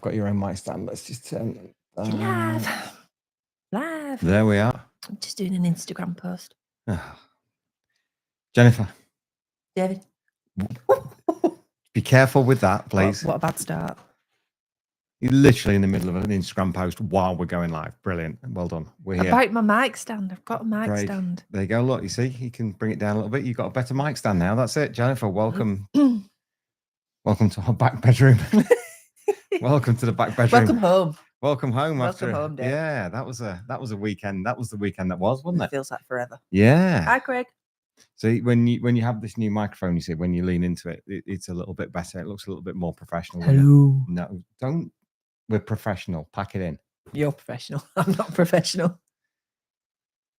got your own mic stand. Let's just turn. Live. There we are. I'm just doing an Instagram post. Jennifer, David. be careful with that, please. What a bad start. You're literally in the middle of an Instagram post while we're going live. Brilliant. Well done. We're here. About my mic stand. I've got a mic stand. There you go. Look, you see, you can bring it down a little bit. You've got a better mic stand now. That's it. Jennifer, welcome. Welcome to our back bedroom. Welcome to the back bedroom. Welcome home. Welcome home. Welcome home, Dave. Yeah, that was a weekend. That was the weekend that was, wasn't it? It feels like forever. Yeah. Hi, Craig. See, when you have this new microphone, you see, when you lean into it, it's a little bit better. It looks a little bit more professional. Hello. No, don't. We're professional. Pack it in. You're professional. I'm not professional.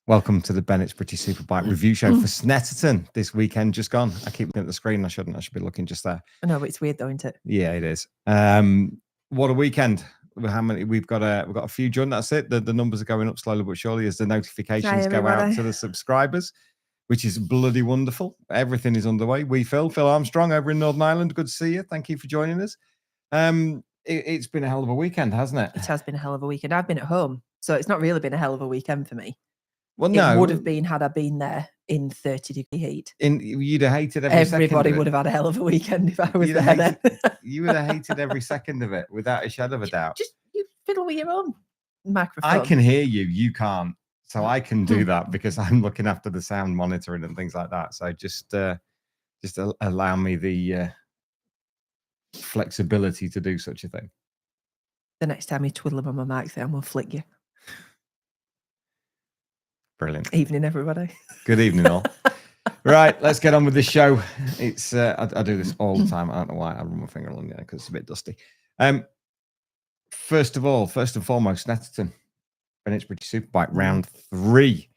Welcome to the Bennett's British Superbike review show for Snetterton this weekend just gone. I keep looking at the screen. I shouldn't. I should be looking just there. I know, but it's weird though, isn't it? Yeah, it is. What a weekend. How many? We've got a few done. That's it. The numbers are going up slowly but surely as the notifications go out to the subscribers, which is bloody wonderful. Everything is underway. Phil Armstrong over in Northern Ireland. Good to see you. Thank you for joining us. It's been a hell of a weekend, hasn't it? It has been a hell of a weekend. I've been at home, so it's not really been a hell of a weekend for me. Well, no. It would have been had I been there in 30-degree heat. You'd have hated every second of it. Everybody would have had a hell of a weekend if I was there. You would have hated every second of it, without a shadow of a doubt. Just you fiddle with your own microphone. I can hear you. You can't. So I can do that because I'm looking after the sound monitoring and things like that. So just allow me the flexibility to do such a thing. The next time you twiddle them on my mic, I'm going to flick you. Brilliant. Evening, everybody. Good evening, all. Right, let's get on with this show. It's I do this all the time. I don't know why I run my finger along there because it's a bit dusty. First and foremost, Snetterton, Bennett's British Superbike round 3.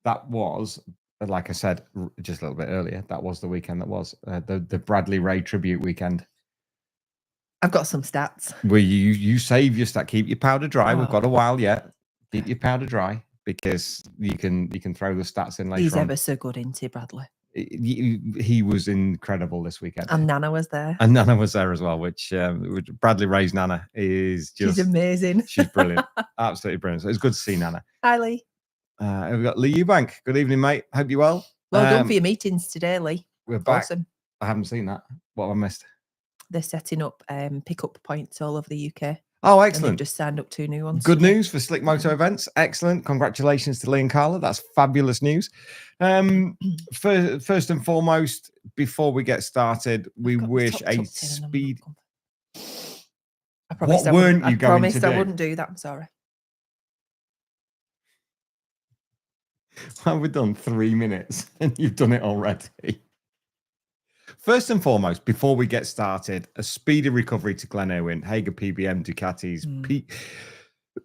That was, like I said just a little bit earlier, that was the weekend that was the Bradley Ray tribute weekend. I've got some stats. Where you save your stat, keep your powder dry. We've got a while yet. Keep your powder dry because you can throw the stats in later. He's ever so good, isn't he, Bradley? He was incredible this weekend. And Nana was there. And Nana was there as well, which Bradley Ray's Nana is just... She's amazing. She's brilliant. Absolutely brilliant. So it's good to see Nana. Hi, Lee. We've got Lee Eubank. Good evening, mate. Hope you're well. Well done for your meetings today, Lee. We're back. Awesome. I haven't seen that. What have I missed? They're setting up pickup points all over the UK. Oh, excellent. Just signed up 2 new ones. Good news for Slick Moto Events. Excellent. Congratulations to Lee and Carla. That's fabulous news. First and foremost, before we get started, we wish a speed... I promised what weren't you going to do? I promised I wouldn't do that. I'm sorry. Well, we've done 3 minutes and you've done it already. First and foremost, before we get started, a speedy recovery to Glenn Irwin, Hager PBM, Ducatis.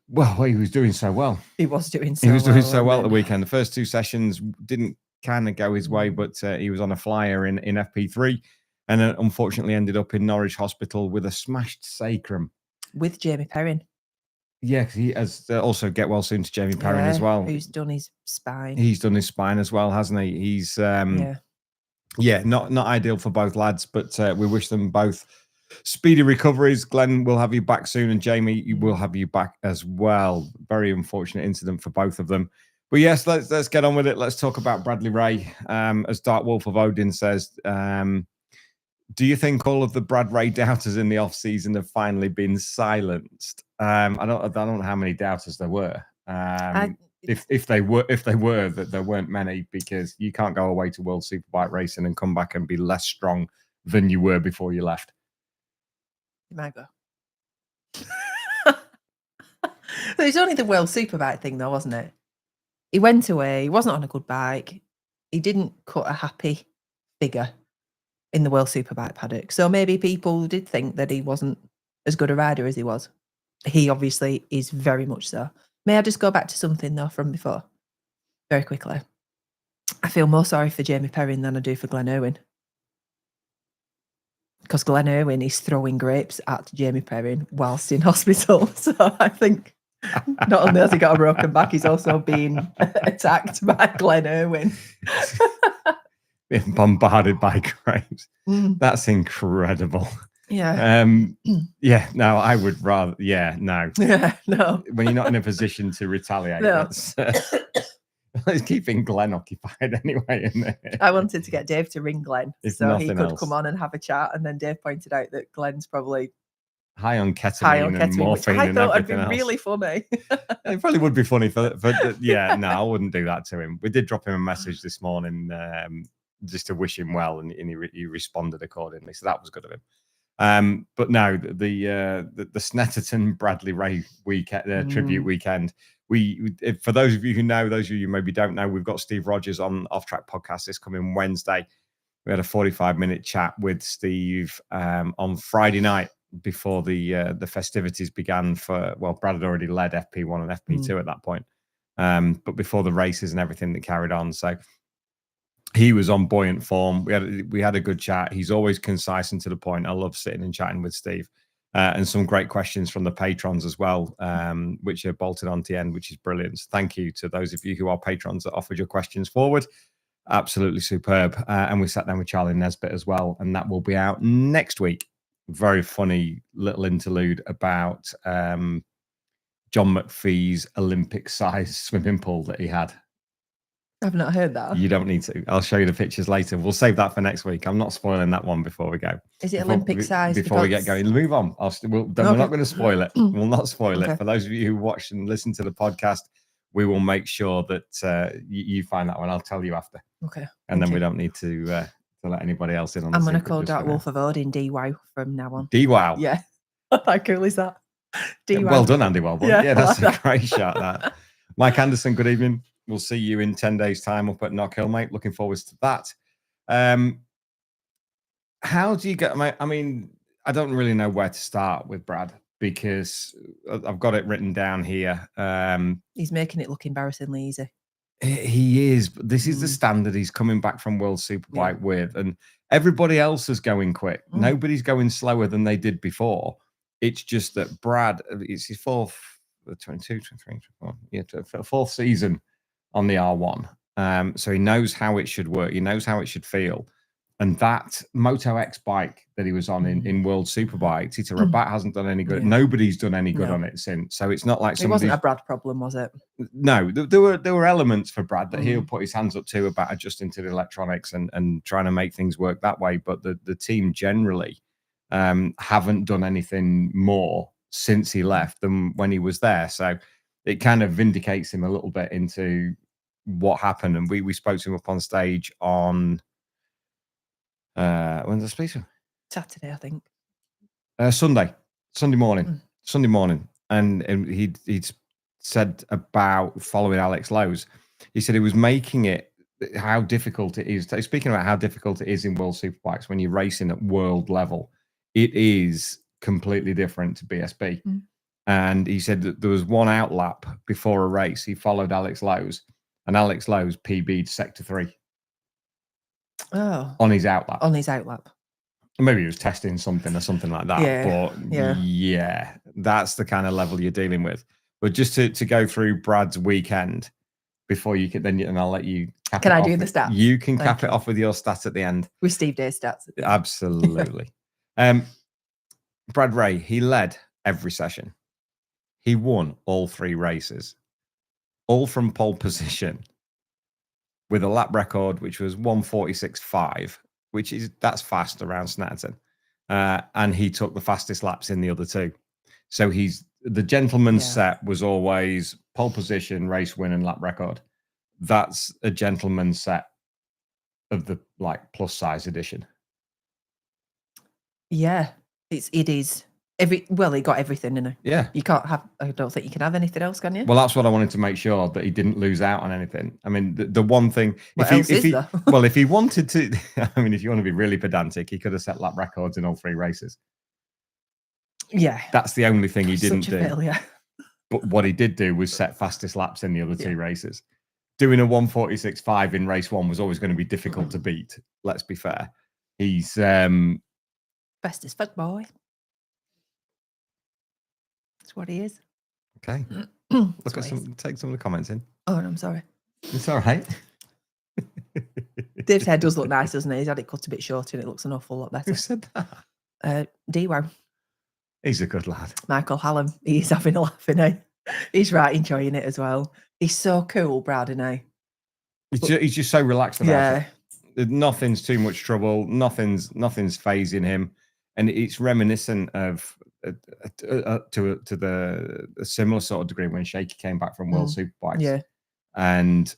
Well, he was doing so well. He was doing so well at the weekend. The first 2 sessions didn't kind of go his way, but he was on a flyer in FP3 and unfortunately ended up in Norwich Hospital with a smashed sacrum. With Jamie Perrin. Yeah, he has also get well soon to Jamie Perrin as well. Who's done his spine. He's done his spine as well, hasn't he? He's not ideal for both lads, but we wish them both speedy recoveries. Glenn will have you back soon, and Jamie will have you back as well. Very unfortunate incident for both of them. But yes, let's get on with it. Let's talk about Bradley Ray. As Dark Wolf of Odin says, do you think all of the Brad Ray doubters in the off season have finally been silenced? I don't know how many doubters there were. If they were, that there weren't many, because you can't go away to World Superbike racing and come back and be less strong than you were before you left. You might go. It's only the World Superbike thing, though, wasn't it? He went away. He wasn't on a good bike. He didn't cut a happy figure in the World Superbike paddock. So maybe people did think that he wasn't as good a rider as he was. He obviously is very much so. May I just go back to something, though, from before? Very quickly. I feel more sorry for Jamie Perrin than I do for Glenn Irwin. Because Glenn Irwin is throwing grapes at Jamie Perrin whilst in hospital. So I think not only has he got a broken back, he's also being attacked by Glenn Irwin. Being bombarded by grapes. That's incredible. Yeah. Yeah, no, I would rather. Yeah, no. Yeah, no. When you're not in a position to retaliate, No. that's it's keeping Glenn occupied anyway, isn't it? I wanted to get Dave to ring Glenn If so he nothing could else. come on and have a chat. And then Dave pointed out that Glenn's probably high on ketamine and morphine which I and thought would be everything else. really funny. It probably would be funny for yeah, no, I wouldn't do that to him. We did drop him a message this morning just to wish him well, and he responded accordingly, so that was good of him. But no, the Snetterton Bradley Ray weekend tribute weekend. For those of you who know, those of you who maybe don't know, we've got Steve Rogers on Off Track Podcast this coming Wednesday. We had a 45-minute chat with Steve on Friday night before the festivities began. Brad had already led FP1 and FP2 at that point, but before the races and everything that carried on, so he was on buoyant form. We had a good chat. He's always concise and to the point. I love sitting and chatting with Steve, and some great questions from the patrons as well, which are bolted onto the end, which is brilliant. So thank you to those of you who are patrons that offered your questions forward. Absolutely superb. And we sat down with Charlie Nesbitt as well, and that will be out next week. Very funny little interlude about John McPhee's Olympic-sized swimming pool that he had. I've not heard that. You don't need to. I'll show you the pictures later. We'll save that for next week. I'm not spoiling that one before we go. Is it Olympic-sized? Before we get going, move on. We're not going to spoil it. We'll not spoil it. For those of you who watch and listen to the podcast, we will make sure that you find that one. I'll tell you after. Okay. And then we don't need to let anybody else in on. I'm going to call Dark Wolf of Odin DWOW from now on. DWOW. Yeah. How cool is that? DWOW. Well done, Andy Wellborn. Yeah, that's a great shot. That. Mike Anderson. Good evening. We'll see you in 10 days' time up at Knock Hill, mate. Looking forward to that. How do you get? I mean, I don't really know where to start with Brad, because I've got it written down here. He's making it look embarrassingly easy. He is, but this is the standard he's coming back from World Superbike with, and everybody else is going quick. Nobody's going slower than they did before. It's just that Brad, it's his fourth, 22, 23, 24, fourth season on the R1. So he knows how it should work. He knows how it should feel. And that Moto X bike that he was on in World Superbike, Tito Rabat hasn't done any good. Nobody's done any good on it since. So it's not like it wasn't a Brad problem, was it? No, there were elements for Brad that he'll put his hands up to about adjusting to the electronics and trying to make things work that way. But the team generally haven't done anything more since he left than when he was there. So it kind of vindicates him a little bit into what happened. And we spoke to him up on stage on when's the speech? Saturday, I think. Sunday morning. And he'd said about following Alex Lowe's. He said he was making it, how difficult it is. Speaking about how difficult it is in World Superbikes when you're racing at world level, it is completely different to BSB. And he said that there was one outlap before a race. He followed Alex Lowe's, and Alex Lowe's PB'd sector 3. Oh. On his outlap. Maybe he was testing something or something like that. Yeah. But yeah, that's the kind of level you're dealing with. But just to go through Brad's weekend before you can, and I'll let you cap Can it I off. do the stats? You can cap it off with your stats at the end. With Steve Day's stats. Absolutely. Brad Ray, he led every session. He won all 3 races, all from pole position, with a lap record, which was 1:46.5, that's fast around Snetterton. And he took the fastest laps in the other 2. So the gentleman's set was always pole position, race win, and lap record. That's a gentleman's set of the plus size edition. Yeah, it is. He got everything in it. Yeah. You can't have, I don't think you can have anything else, can you? Well, that's what I wanted to make sure, that he didn't lose out on anything. I mean, the one thing, if he wanted to, I mean, if you want to be really pedantic, he could have set lap records in all 3 races. Yeah. That's the only thing he didn't do. Failure. But what he did do was set fastest laps in the other 2 races. Doing a 1:46.5 in race 1 was always going to be difficult to beat. Let's be fair. He's best as fuck boy. That's what he is. Okay. Take some of the comments in. Oh, I'm sorry. It's all right. Dave's hair does look nice, doesn't it? He's had it cut a bit shorter and it looks an awful lot better. Who said that? D-Wow. He's a good lad. Michael Hallam. He's having a laugh, isn't he? He's right enjoying it as well. He's so cool, Brad, isn't he? He's just so relaxed about it. Nothing's too much trouble. Nothing's phasing him, and it's reminiscent of to a similar sort of degree when Shaky came back from World Superbikes. Yeah, and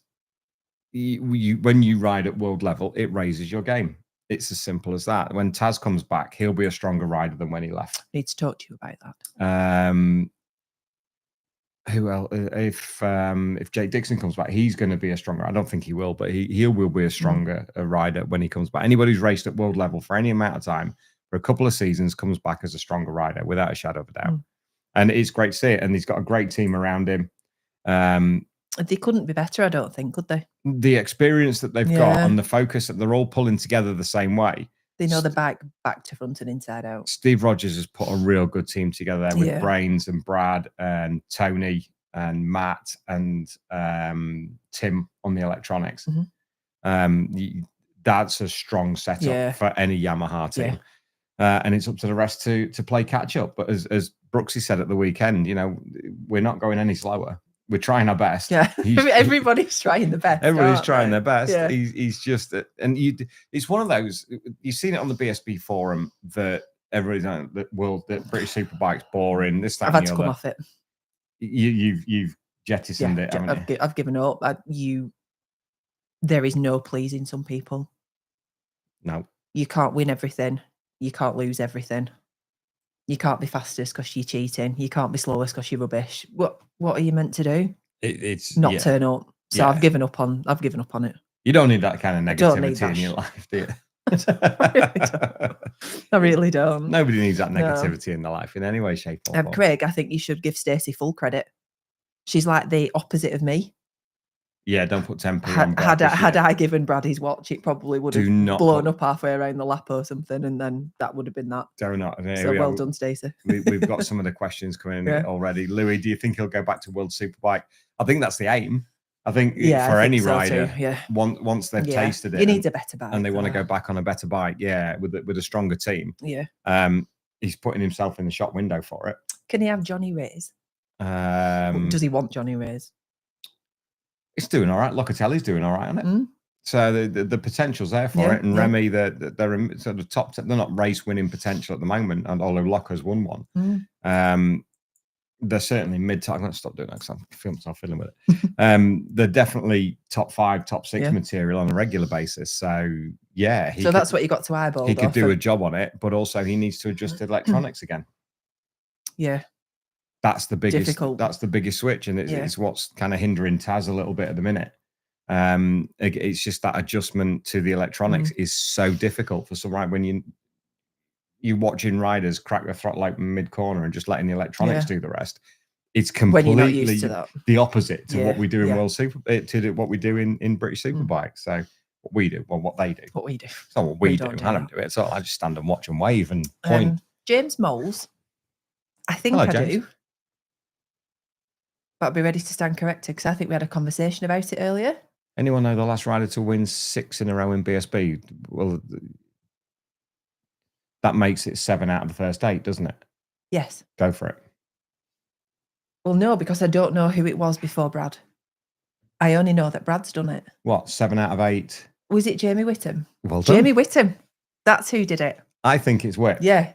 when you ride at world level, it raises your game. It's as simple as that. When Taz comes back, he'll be a stronger rider than when he left. I need to talk to you about that. Who else? If Jake Dixon comes back, he's going to be a stronger. I don't think he will, but he will be a stronger rider when he comes back. Anybody who's raced at world level for any amount of time for a couple of seasons comes back as a stronger rider without a shadow of a doubt. And it's great to see it. And he's got a great team around him. They couldn't be better, I don't think, could they? The experience that they've got and the focus that they're all pulling together the same way. They know the bike back to front and inside out. Steve Rogers has put a real good team together there with Brains and Brad and Tony and Matt and Tim on the electronics. That's a strong setup for any Yamaha team. And it's up to the rest to play catch up. But as Brooksy said at the weekend, you know, we're not going any slower. We're trying our best. Yeah, everybody's trying the best. Everybody's trying their best. Yeah. He's just, and it's one of those. You've seen it on the BSB forum that everybody's like, that British Superbike's boring. This, that, I've had to come off it. You've jettisoned it. I've given up. There is no pleasing some people. No, you can't win everything. You can't lose everything. You can't be fastest because you're cheating. You can't be slowest because you're rubbish. What are you meant to do? It's not turn up. So I've given up on it. You don't need that kind of negativity in your life, do you? I really don't. Nobody needs that negativity in their life in any way, shape, or form. Craig, I think you should give Stacey full credit. She's like the opposite of me. Yeah, don't put 10p on Brad. Had I given Brad his watch, it probably would have blown up halfway around the lap or something, and then that would have been that. Do not. So well done, Stacey. We've got some of the questions coming in already. Louis, do you think he'll go back to World Superbike? I think that's the aim. I think for any rider, once they've tasted it, he needs a better bike, and they want to go back on a better bike. Yeah, with a stronger team. Yeah. He's putting himself in the shop window for it. Can he have Johnny Rays? Does he want Johnny Rays? It's doing all right. Locatelli's doing all right on it. So the potential's there for it. And Remy, they're sort of top. They're not race winning potential at the moment. And although Locker's won one, they're certainly mid. I'm going to stop doing that because I feel myself fiddling with it. They're definitely top 5, top 6 material on a regular basis. So so that's what you got to eyeball. He could do a job on it, but also he needs to adjust the electronics again. Yeah. That's the biggest. Difficult. That's the biggest switch, and it's what's kind of hindering Taz a little bit at the minute. It's just that adjustment to the electronics is so difficult for some when you're watching riders crack the throttle like mid corner and just letting the electronics do the rest. It's completely the opposite to what we do in World Super to what we do in British Superbike. So what we do, what they do, what we do. It's not what we do. I don't do it. So I just stand and watch and wave and point. James Moles, I think I do. But I'll be ready to stand corrected because I think we had a conversation about it earlier. Anyone know the last rider to win 6 in a row in BSB? Well, that makes it 7 out of the first 8, doesn't it? Yes. Go for it. Well, no, because I don't know who it was before Brad. I only know that Brad's done it. What, 7 out of 8? Was it Jamie Whittam? Well done. Jamie Whittam. That's who did it. I think it's Whit. Yeah.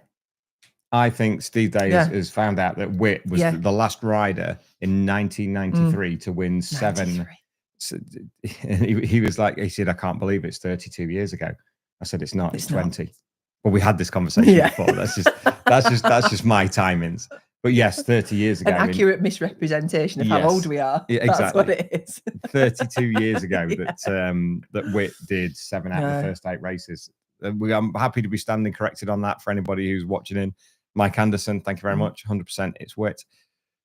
I think Steve Day has found out that Whit was the last rider in 1993 to win 7. So he was like, he said, I can't believe it's 32 years ago. I said, it's not, it's 20. Well, we had this conversation before. That's just my timings. But yes, 30 years ago. An accurate misrepresentation of how old we are. Yeah, exactly. That's what it is. 32 years ago that Whit did 7 out of the first 8 races. I'm happy to be standing corrected on that for anybody who's watching in. Mike Anderson, thank you very much. 100% it's Whit.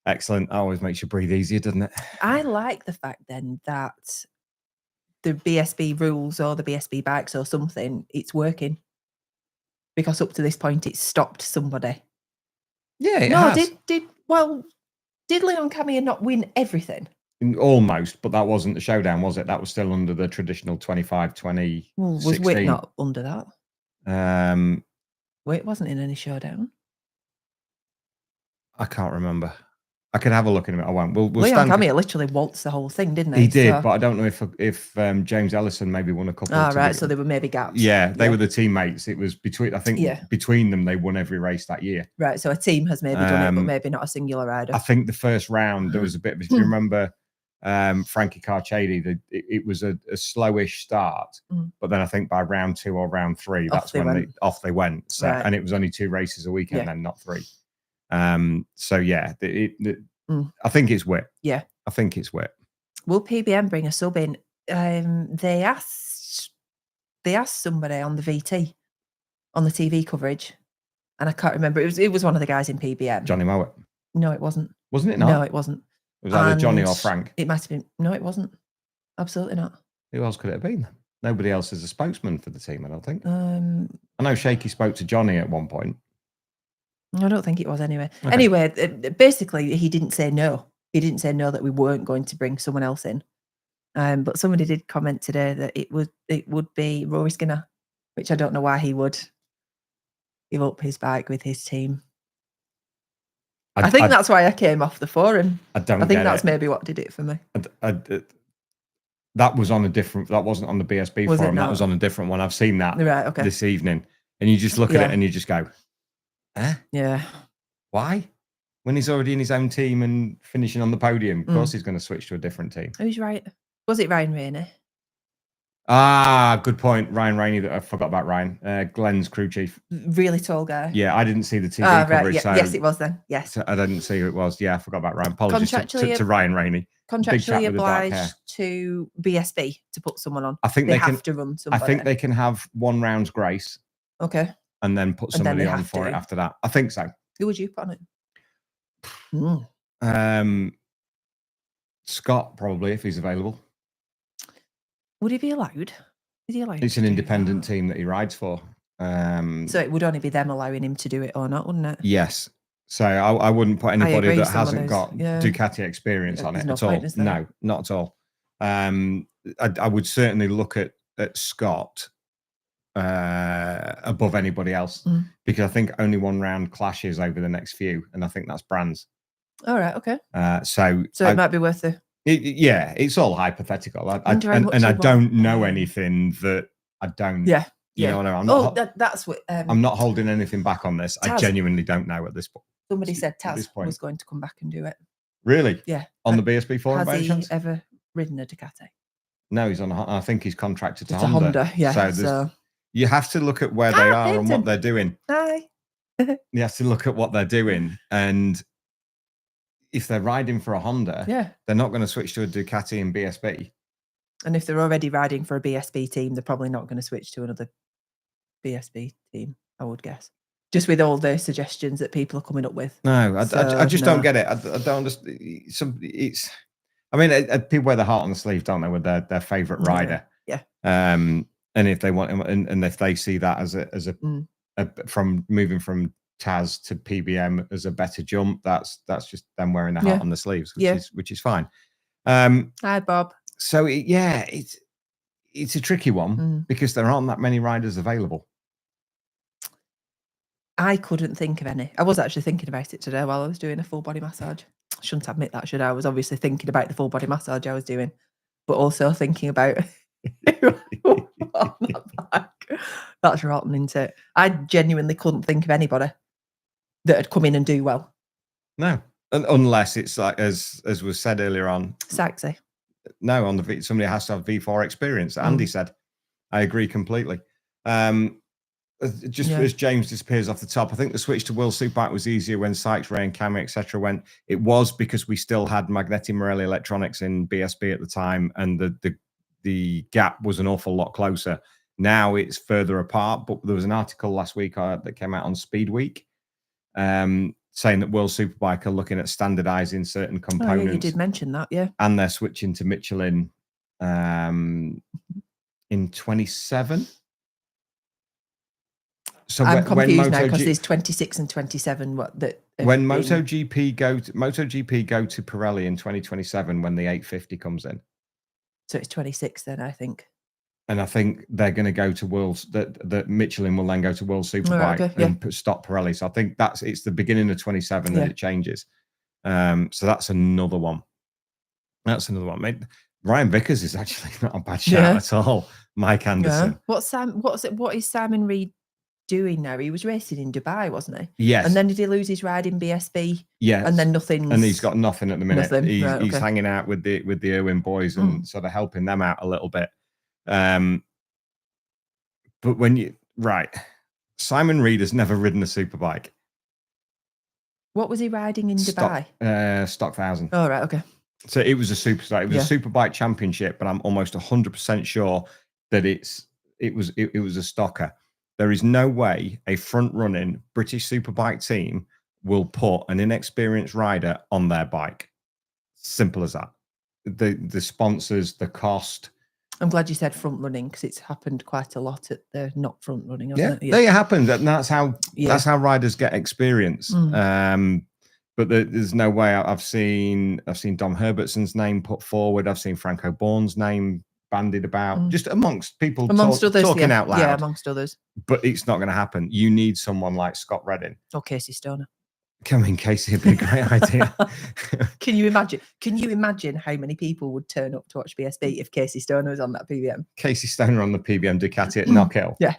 Excellent. Always makes you breathe easier, doesn't it? I like the fact then that the BSB rules or the BSB bikes or something, it's working. Because up to this point, it's stopped somebody. Yeah, it has. Did Leon Camier not win everything? Almost, but that wasn't the showdown, was it? That was still under the traditional 25-20. Was Whit not under that? Wait, wasn't in any showdown. I can't remember. I can have a look in a minute. I won't. We'll Leon stand. Camier literally waltzed the whole thing, didn't he? He did, but I don't know if James Ellison maybe won a couple. Oh, right. So there were maybe gaps. Yeah, they were the teammates. It was between. I think between them, they won every race that year. Right. So a team has maybe done it, but maybe not a singular rider. I think the first round there was a bit of. If you remember, Frankie Carchady, it was a slowish start, but then I think by round 2 or round 3, that's when off they went. So and it was only 2 races a weekend, then not 3. So yeah, I think it's wit. Yeah, I think it's wit. Will PBM bring a sub in? They asked somebody on the VT on the TV coverage, and I can't remember. It was one of the guys in PBM. Johnny Mowat. No, it wasn't. Wasn't it? Not? No, it wasn't. It was either Johnny or Frank. It might have been. No, it wasn't. Absolutely not. Who else could it have been? Nobody else is a spokesman for the team, I don't think. I know Shaky spoke to Johnny at one point. I don't think it was anyway. Okay. Anyway, basically, he didn't say no. He didn't say no that we weren't going to bring someone else in. But somebody did comment today that it would be Rory Skinner, which I don't know why he would give up his bike with his team. I think that's why I came off the forum. I think that's maybe what did it for me. That was on a different. That wasn't on the BSB forum. That was on a different one. I've seen that this evening, and you just look at it and you just go, "Eh? Yeah. Why? When he's already in his own team and finishing on the podium, of course he's going to switch to a different team." Who's right? Was it Ryan Rainey? Ah, good point. Ryan Rainey. I forgot about Ryan. Glenn's crew chief. Really tall guy. Yeah, I didn't see the TV coverage. Right. So yes, it was then. Yes. So I didn't see who it was. Yeah, I forgot about Ryan. Apologies to Ryan Rainey. Contractually obliged to BSB to put someone on. I think they have to run somebody. I think they can have 1 round's grace. Okay. And then put somebody on for it after that. I think so. Who would you put on it? Scott, probably, if he's available. Would he be allowed? Is he allowed? It's an independent team that he rides for. So it would only be them allowing him to do it or not, wouldn't it? Yes. So I wouldn't put anybody that hasn't got Ducati experience on it at all. No, not at all. I would certainly look at Scott above anybody else because I think only 1 round clashes over the next few, and I think that's Brands. All right, okay. So it might be worth it. Yeah, it's all hypothetical. I don't know anything that I don't. Yeah. You know what I mean? That's what. I'm not holding anything back on this. I genuinely don't know at this point. Somebody said Taz was going to come back and do it. Really? Yeah. On the BSB forum, has he ever ridden a Ducati? No, he's on. I think he's contracted to Honda. Yeah. So you have to look at where they are and what they're doing. Hi. You have to look at what they're doing, and if they're riding for a Honda, they're not going to switch to a Ducati and BSB. And if they're already riding for a BSB team, they're probably not going to switch to another BSB team, I would guess. Just with all the suggestions that people are coming up with. No, I just don't get it. I don't understand. I mean, people wear their heart on the sleeve, don't they, with their favorite rider? Yeah. And if they want, and if they see that as a from moving from Taz to PBM as a better jump, that's just them wearing their heart on the sleeves, which is fine. Hi, Bob. So it's a tricky one because there aren't that many riders available. I couldn't think of any. I was actually thinking about it today while I was doing a full body massage. I shouldn't admit that, should I? I was obviously thinking about the full body massage I was doing, but also thinking about that's rotten, isn't it? I genuinely couldn't think of anybody that had come in and do well. No, unless it's like as was said earlier on, Saxy. No, on the somebody has to have V4 experience. Andy said, I agree completely. As James disappears off the top, I think the switch to World Superbike was easier when Sykes, Ray, and Cammy, etc. went. It was because we still had Magneti Marelli Electronics in BSB at the time, and the gap was an awful lot closer. Now it's further apart. But there was an article last week that came out on Speed Week, saying that World Superbike are looking at standardizing certain components. Oh, yeah, you did mention that, yeah. And they're switching to Michelin in 27. So I'm confused now because there's 26 and 27. When MotoGP go to Pirelli in 2027 when the 850 comes in. So it's 26 then, I think. And I think they're going to go to Worlds. That Michelin will then go to World Superbike and stop Pirelli. So I think it's the beginning of 27 that it changes. So that's another one. That's another one. Mate, Ryan Vickers is actually not a bad shout at all. Mike Anderson. What is Simon Reed doing now? He was racing in Dubai, wasn't he? Yes. And then did he lose his ride in BSB? Yes. And then nothing. And he's got nothing at the minute. Nothing. He's hanging out with the Irwin boys and sort of helping them out a little bit. But when Simon Reed has never ridden a superbike. What was he riding in Dubai? Stock 1000. Oh, right, okay. So it was a superbike. It was a superbike championship, but I'm almost 100% sure that it was a stocker. There is no way a front-running British superbike team will put an inexperienced rider on their bike. Simple as that. The sponsors, the cost. I'm glad you said front running because it's happened quite a lot at the not front running. Hasn't it? It happens, and that's how riders get experience. But there's no way. I've seen Dom Herbertson's name put forward. I've seen Franco Bourne's name bandied about, just amongst people, others, talking out loud. Yeah, amongst others. But it's not going to happen. You need someone like Scott Redding or Casey Stoner. Casey would be a great idea. Can you imagine? Can you imagine how many people would turn up to watch BSB if Casey Stoner was on that PBM? Casey Stoner on the PBM Ducati at Knockhill. Yeah.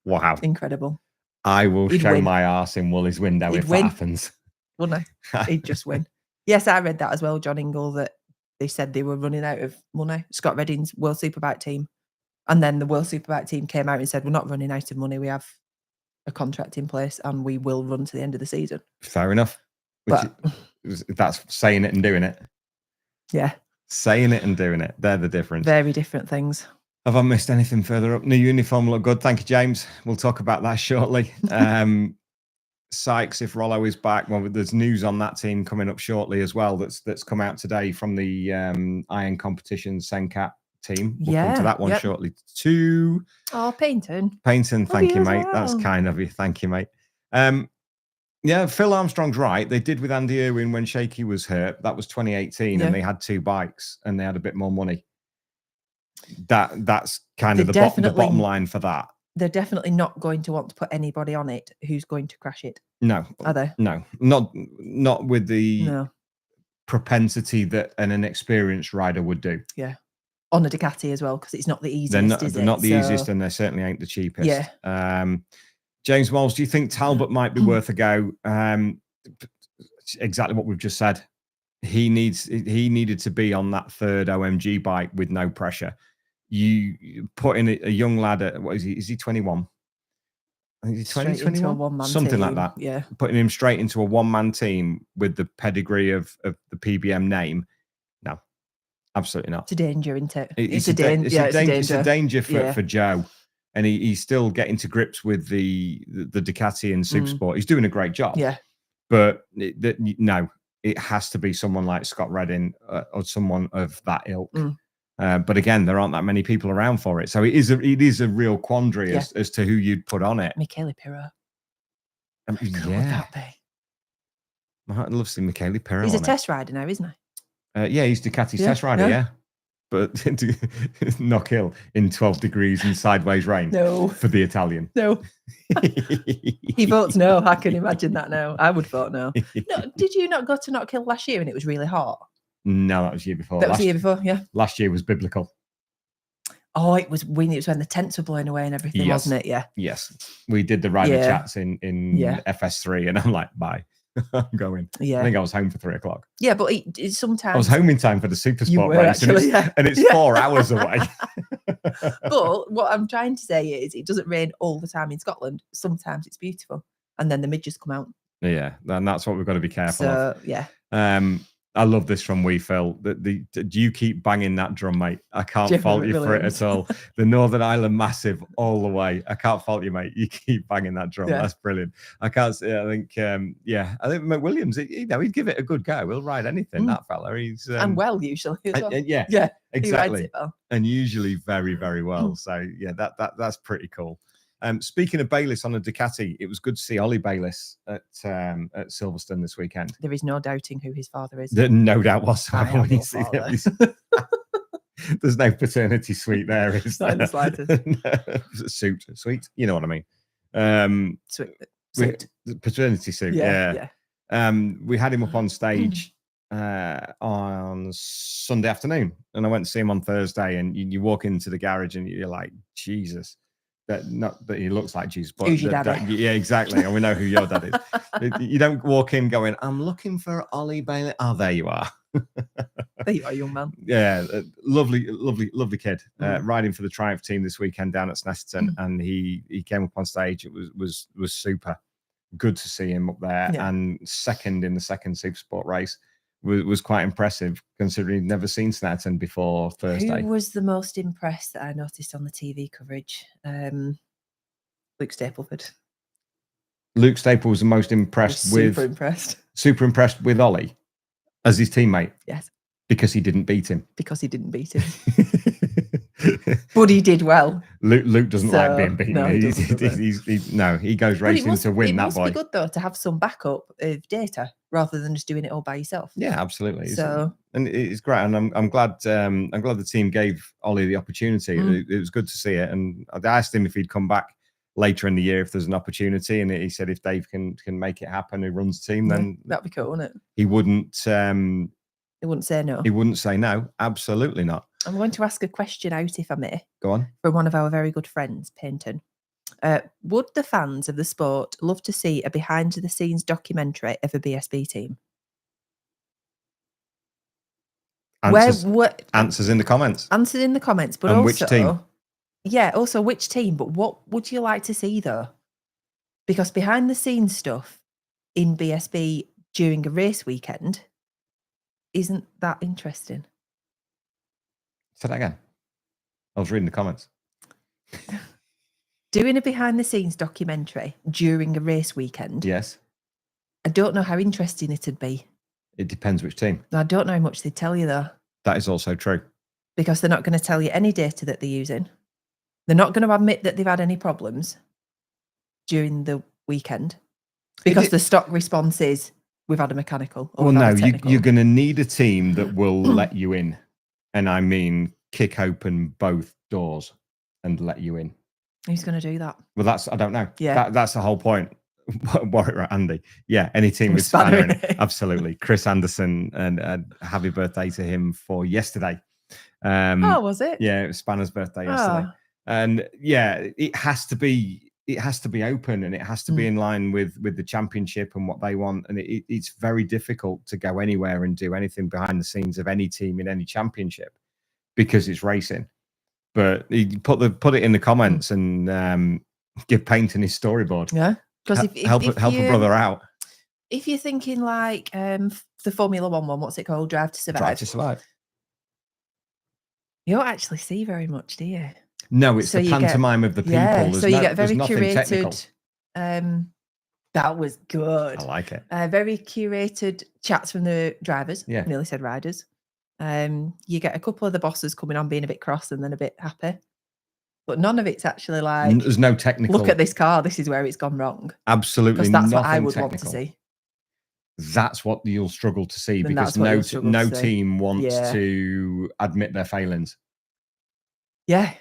Wow. Incredible. I will show my arse in Woolly's window if that happens. Wouldn't I? He'd just win. Yes, I read that as well, John Ingle, that they said they were running out of money. Scott Redding's World Superbike team. And then the World Superbike team came out and said, we're not running out of money. We have a contract in place and we will run to the end of the season. Fair enough. That's saying it and doing it. Yeah. Saying it and doing it. They're the difference. Very different things. Have I missed anything further up? New uniform look good. Thank you, James. We'll talk about that shortly. Sykes, if Rollo is back, well, there's news on that team coming up shortly as well. That's come out today from the Iron Competition Sencat team. We'll come to that one shortly too. Oh, Paynton, thank you, mate. That's kind of you. Thank you, mate. Yeah, Phil Armstrong's right. They did with Andy Irwin when Shaky was hurt. That was 2018, and they had 2 bikes and they had a bit more money. That's kind of the bottom line for that. They're definitely not going to want to put anybody on it who's going to crash it. No. Are they? No. Not with the propensity that an inexperienced rider would do. Yeah. On a Ducati as well, because it's not the easiest, they're not the easiest, and they certainly ain't the cheapest. Yeah. James Moles, do you think Talbot might be worth a go? Exactly what we've just said. He needed to be on that third OMG bike with no pressure. You put in a young lad at, what is he? Is he 21? I think he's 20, 21? Something team. like that. Yeah. Putting him straight into a one-man team with the pedigree of the PBM name. No, absolutely not. It's a danger, isn't it? It's a danger for Joe. And he's still getting to grips with the Ducati and Supersport. He's doing a great job. Yeah. But no, it has to be someone like Scott Redding or someone of that ilk. But again, there aren't that many people around for it. So it is a real quandary as to who you'd put on it. Michele Pirro. How cool would that be? I'd love to see Michele Pirro. He's a test rider now, isn't he? Yeah, he's Ducati's test rider, But Knockhill in 12 degrees and sideways rain. No. For the Italian. No. He votes no. I can imagine that now. I would vote no. No. Did you not go to Knockhill last year and it was really hot? No, that was the year before. That was the year before, yeah. Last year was biblical. Oh, it was when the tents were blowing away and everything, wasn't it? Yeah. Yes. We did the rider chats in FS3 and I'm like, bye. I'm going. Yeah. I think I was home for 3 o'clock. Yeah, but it sometimes... I was home in time for the Supersport race and it's 4 hours away. But what I'm trying to say is it doesn't rain all the time in Scotland. Sometimes it's beautiful. And then the midges come out. Yeah, and that's what we've got to be careful of. Yeah. I love this from Wee Phil. Do you keep banging that drum, mate? I can't fault you for it at all. The Northern Ireland massive all the way. I can't fault you, mate. You keep banging that drum. Yeah. That's brilliant. I can't say. I think McWilliams. He'd give it a good go. He'll ride anything. That fella. He's and well usually. As well. Yeah, exactly. And usually very, very well. So yeah, that's pretty cool. Speaking of Bayliss on a Ducati, it was good to see Ollie Bayliss at Silverstone this weekend. There is no doubting who his father is. No doubt whatsoever. There's no paternity suite there, is Not in the there? slightest. Suit, sweet. You know what I mean? Suit. Paternity suit. Yeah. We had him up on stage on Sunday afternoon, and I went to see him on Thursday. And you walk into the garage, and you're like, Jesus. Not that he looks like Jesus, but who's your daddy? yeah, exactly. And we know who your dad is. You don't walk in going, I'm looking for Ollie Bailey. Oh, there you are. There you are, young man. Yeah, lovely kid. Riding for the Triumph team this weekend down at Snetterton, and he came up on stage. It was super good to see him up there, and second in the second Supersport race was quite impressive, considering he'd never seen Snetterton before Thursday. Who was the most impressed that I noticed on the TV coverage? Luke Stapleford. Luke Staple was the most impressed with. Super impressed with Ollie as his teammate. Yes. Because he didn't beat him. Because he didn't beat him. But he did well. Luke doesn't like being beaten. No, he goes racing to win, that boy. It must be good, though, to have some backup of data rather than just doing it all by yourself. Yeah, absolutely. So, and it's great, and I'm glad the team gave Ollie the opportunity. It was good to see it, and I asked him if he'd come back later in the year if there's an opportunity, and he said if Dave can make it happen, who runs the team, then that'd be cool, wouldn't it? He wouldn't. He wouldn't say no. He wouldn't say no. Absolutely not. I'm going to ask a question out, if I may. Go on. From one of our very good friends, Paynton. Would the fans of the sport love to see a behind-the-scenes documentary of a BSB team? Answers in the comments. Answers in the comments, but and also which team? Yeah, also which team. But what would you like to see, though? Because behind-the-scenes stuff in BSB during a race weekend isn't that interesting. Say that again. I was reading the comments. Doing a behind-the-scenes documentary during a race weekend. Yes. I don't know how interesting it'd be. It depends which team. I don't know how much they'd tell you, though. That is also true. Because they're not going to tell you any data that they're using. They're not going to admit that they've had any problems during the weekend. Because the stock response is, we've had a mechanical. Well, no, you're going to need a team that will let you in. And I mean, kick open both doors and let you in. Who's going to do that? Well, I don't know. Yeah. That's the whole point. Warwick, Andy. Yeah, any team with Spanner in it. Absolutely. Chris Anderson, and happy birthday to him for yesterday. Was it? Yeah, it was Spanner's birthday yesterday. And yeah, it has to be open, and it has to be in line with the championship and what they want. And it's very difficult to go anywhere and do anything behind the scenes of any team in any championship because it's racing. But you put it in the comments and give Paynton his storyboard. Yeah, because help a brother out. If you're thinking like the Formula 1 one, what's it called? Drive to Survive. Drive to Survive. You don't actually see very much, do you? No, it's the pantomime of the people. Yeah, so you get very curated. That was good. I like it. Very curated chats from the drivers. Yeah. Nearly said riders. You get a couple of the bosses coming on being a bit cross and then a bit happy. But none of it's actually like, there's no technical. Look at this car. This is where it's gone wrong. Absolutely. Because that's what I would want to see. That's what you'll struggle to see because no team wants to admit their failings. Yeah.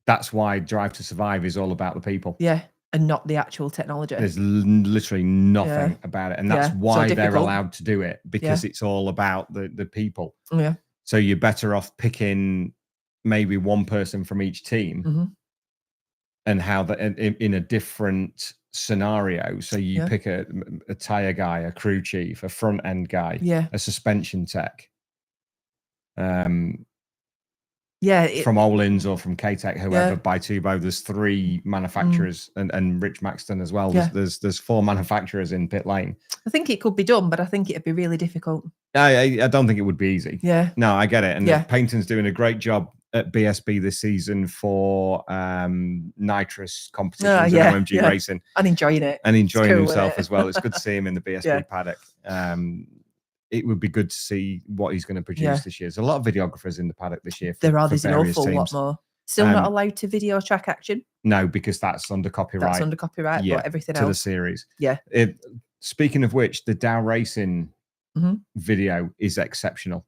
That's why Drive to Survive is all about the people. Yeah. And not the actual technology. There's literally nothing about it. And that's why they're allowed to do it, because it's all about the people. Yeah. So you're better off picking maybe one person from each team and how that in a different scenario. So you pick a tire guy, a crew chief, a front end guy, a suspension tech. From Olin's or from K-Tech, whoever, by Tubo, there's 3 manufacturers and Rich Maxton as well. There's 4 manufacturers in pit lane. I think it could be done, but I think it'd be really difficult. I don't think it would be easy. Yeah. No, I get it. And Paynton's doing a great job at BSB this season for nitrous competitions and OMG racing. And enjoying it. And enjoying himself as well. It's good to see him in the BSB paddock. It would be good to see what he's going to produce this year. There's a lot of videographers in the paddock this year. There's an awful lot more. Still not allowed to video track action? No, because that's under copyright. That's under copyright, but everything else. To the series. Yeah. Speaking of which, the Dow Racing video is exceptional.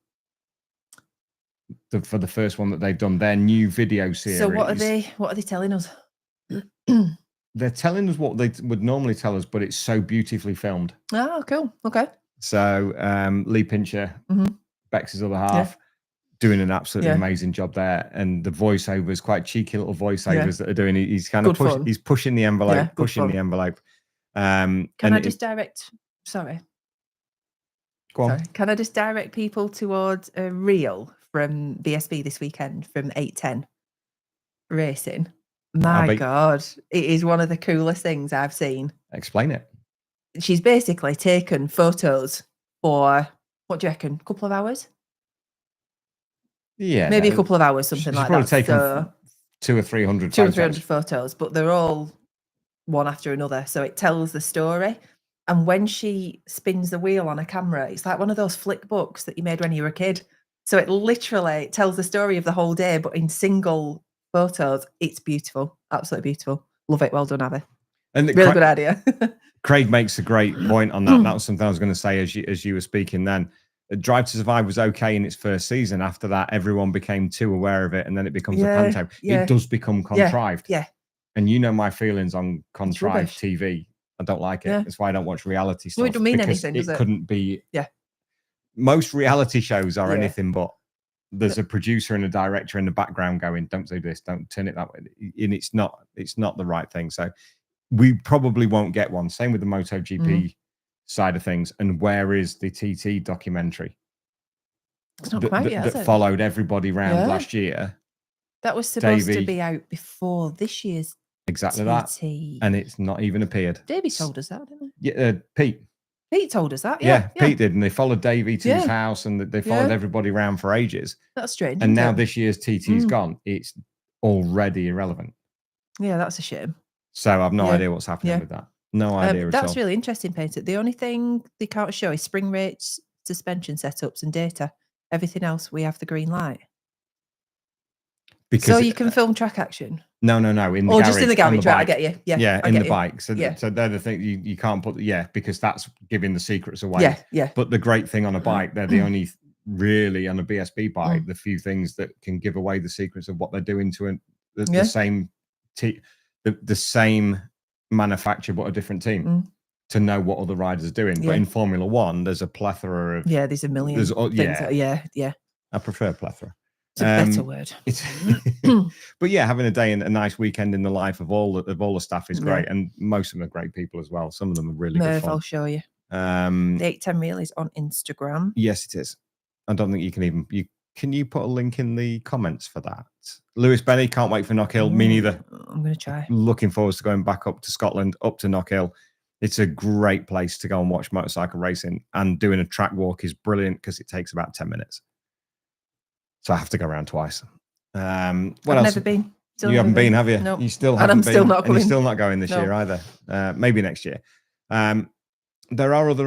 for the first one that they've done, their new video series. So what are they telling us? They're telling us what they would normally tell us, but it's so beautifully filmed. Oh, cool. Okay. So Lee Pincher, Bex's other half, doing an absolutely amazing job there, and the voiceovers, quite cheeky little voiceovers that are doing. He's kind of pushing the envelope, the envelope. Can I just direct? Sorry. Go on. Sorry. Can I just direct people towards a reel from BSB this weekend from 810 Racing? My God, it is one of the coolest things I've seen. Explain it. She's basically taken photos for, what do you reckon, a couple of hours? Yeah. Maybe a couple of hours, something like that. She's probably taken 200 or 300 200 or 300 photos, but they're all one after another. So it tells the story. And when she spins the wheel on a camera, it's like one of those flick books that you made when you were a kid. So it literally tells the story of the whole day, but in single photos. It's beautiful. Absolutely beautiful. Love it. Well done, Abby. And really good idea. Craig makes a great point on that. That was something I was going to say as you were speaking then. Drive to Survive was okay in its first season. After that, everyone became too aware of it, and then it becomes a panto. It does become contrived. Yeah. And you know my feelings on contrived TV. I don't like it. That's why I don't watch reality stuff. No, it don't mean anything, does it? It couldn't be. Yeah. Most reality shows are anything but. There's a producer and a director in the background going, "Don't do this. Don't turn it that way." And it's not the right thing. So we probably won't get one. Same with the MotoGP side of things. And where is the TT documentary? It's not quite yet, that followed everybody around last year. That was supposed to be out before this year's exactly TT. That, and it's not even appeared. Davey told us that, didn't he? Yeah, Pete. Pete told us that. Yeah, Pete did, and they followed Davey to his house, and they followed everybody around for ages. That's strange. And now this year's TT's gone. It's already irrelevant. Yeah, that's a shame. So I've no idea what's happening with that. No idea at all. That's really interesting, Peter. The only thing they can't show is spring rates, suspension setups, and data. Everything else, we have the green light. Because so you can film track action. No. In the garage, just in the garage, right? I get you. Yeah, in the bike. So so they're the thing you can't put. Because that's giving the secrets away. Yeah. But the great thing on a bike, they're the only really on a BSB bike, the few things that can give away the secrets of what they're doing to the same the same manufacturer but a different team. To know what other riders are doing. But in Formula One, there's a plethora of there's a million things. I prefer plethora. It's a better word. But having a day and a nice weekend in the life of all the staff is great, and most of them are great people as well. Some of them are really good fun. I'll show you. The 810 Reel is on Instagram. Yes, it is. I don't think you can even can you put a link in the comments for that? Lewis Benny, can't wait for Knockhill. Me neither. I'm going to try. Looking forward to going back up to Scotland, up to Knockhill. It's a great place to go and watch motorcycle racing, and doing a track walk is brilliant because it takes about 10 minutes. So I have to go around twice. I've never been. You haven't been, have you? Nope. You still haven't been. Still not going. And you're still not going this year either. Maybe next year. There are other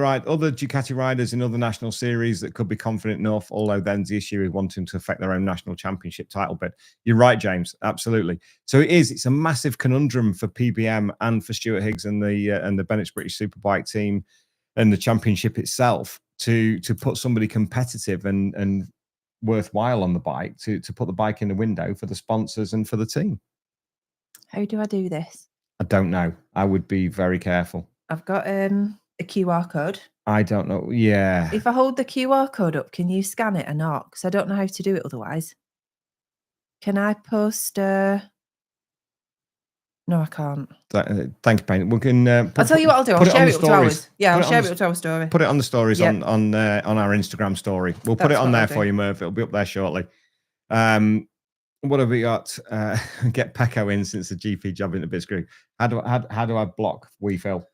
Ducati riders in other national series that could be confident enough, although then the issue is wanting to affect their own national championship title bid. You're right, James. Absolutely. So it's a massive conundrum for PBM and for Stuart Higgs and the Bennett's British Superbike team and the championship itself to put somebody competitive and worthwhile on the bike, to put the bike in the window for the sponsors and for the team. How do I do this? I don't know. I would be very careful. I've got a QR code. I don't know. Yeah. If I hold the QR code up, can you scan it or not? Because I don't know how to do it otherwise. Can I post? No, I can't. Thank you, Payne. We can. I'll tell you what I'll do. I'll share it with ours. Yeah, I'll share it with our story. Put it on the stories on our Instagram story. We'll put it on there for you, Merv. It'll be up there shortly. What have we got? Get Pecco in since the GP job in the bit screw. How do I block Phil?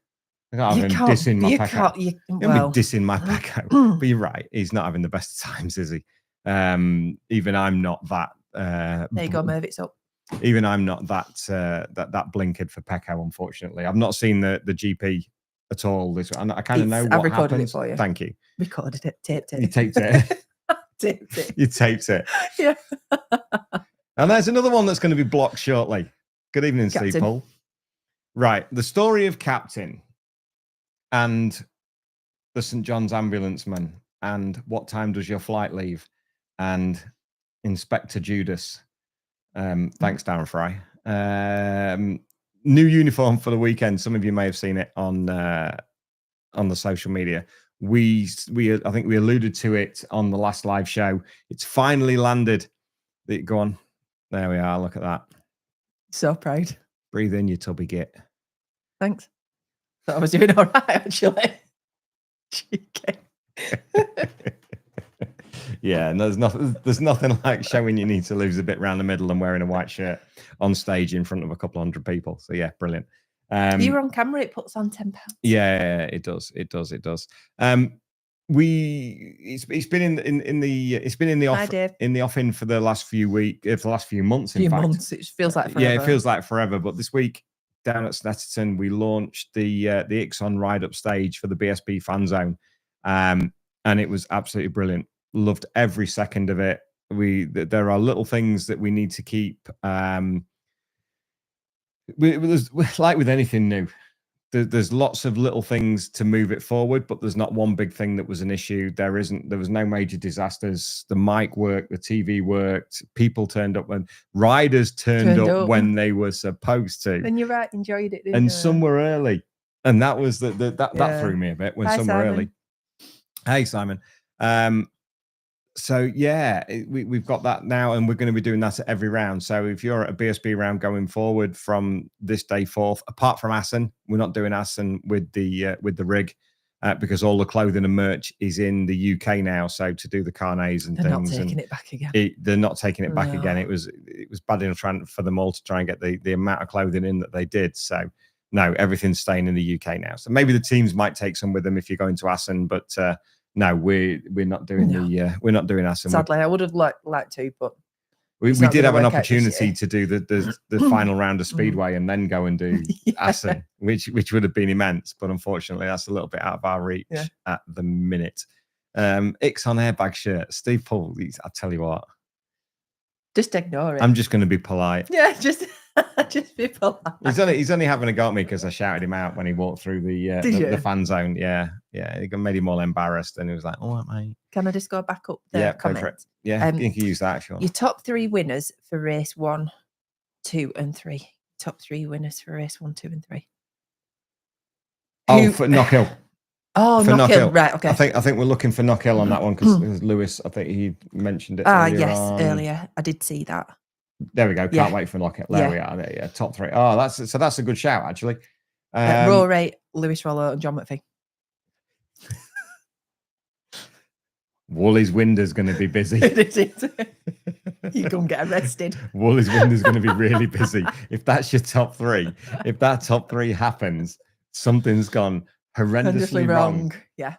I can't have him dissing my Pecco. He'll be dissing my Pecco. But you're right. He's not having the best times, is he? Even I'm not that. There you go, Merv. It's up. Even I'm not that blinkered for Pecco, unfortunately. I've not seen the GP at all. I kind of know what recorded happens. It for you. Thank you. Recorded it, taped it. You taped it. Taped it. You taped it. Yeah. And there's another one that's going to be blocked shortly. Good evening, Steve Paul. Right. The story of Captain and the St. John's ambulanceman, and what time does your flight leave? And Inspector Judas. Thanks, Darren Fry. New uniform for the weekend. Some of you may have seen it on the social media. I think we alluded to it on the last live show. It's finally landed. Go on. There we are. Look at that. So proud. Breathe in, you tubby git. Thanks. Thought I was doing all right, actually. Yeah, no, there's nothing like showing you need to lose a bit around the middle and wearing a white shirt on stage in front of a couple hundred people. So yeah, brilliant. You're on camera, it puts on £10. Yeah, it does. It does. It's been in the offing for the last few months. In fact, it feels like forever. Yeah, it feels like forever. But this week down at Snetterton, we launched the Ixon ride up stage for the BSB fan zone, and it was absolutely brilliant. Loved every second of it. There are little things that we need to keep. Like with anything new, there's lots of little things to move it forward, but there's not one big thing that was an issue. There was no major disasters. The mic worked, the TV worked, people turned up when riders turned up when they were supposed to. And you're right, enjoyed it. And some were early, and that was that threw me a bit when some were early. Hey, Simon. So yeah, we've got that now, and we're going to be doing that at every round. So if you're at a BSB round going forward from this day forth, apart from Assen, we're not doing Assen with the rig because all the clothing and merch is in the UK now. So to do the carnets and they're things, not taking it back again. They're not taking it back again. It was bad enough for them all to try and get the amount of clothing in that they did. So no, everything's staying in the UK now. So maybe the teams might take some with them if you're going to Assen, but. No, we're not doing we're not doing Assen. Sadly, I would have liked to, but we did have an opportunity to do the final round of Speedway and then go and do Assen, which would have been immense, but unfortunately that's a little bit out of our reach at the minute. Ixon airbag shirt, Steve Paul. I tell you what, just ignore it. I'm just going to be polite. Yeah, just be polite. He's only having a go at me because I shouted him out when he walked through the fan zone. Yeah, it made him all embarrassed, and he was like, "All right, mate." Can I just go back up the comments? Yeah, you can use that if you want. Your top 3 winners for race 1, 2, and 3. Top 3 winners for race 1, 2, and 3. For Knockhill. Oh, Knockhill. Right, okay. I think we're looking for Knockhill on that one because Lewis, I think he mentioned it. Earlier. I did see that. There we go. Can't wait for Knockhill. There we are. There, top 3. Oh, that's a good shout actually. Rory, Lewis Rollo, and John McPhee. Woolly's window's going to be busy. You can get arrested. Woolly's window's going to be really busy. If that's your top 3, if that top 3 happens, something's gone horrendously wrong. Yeah.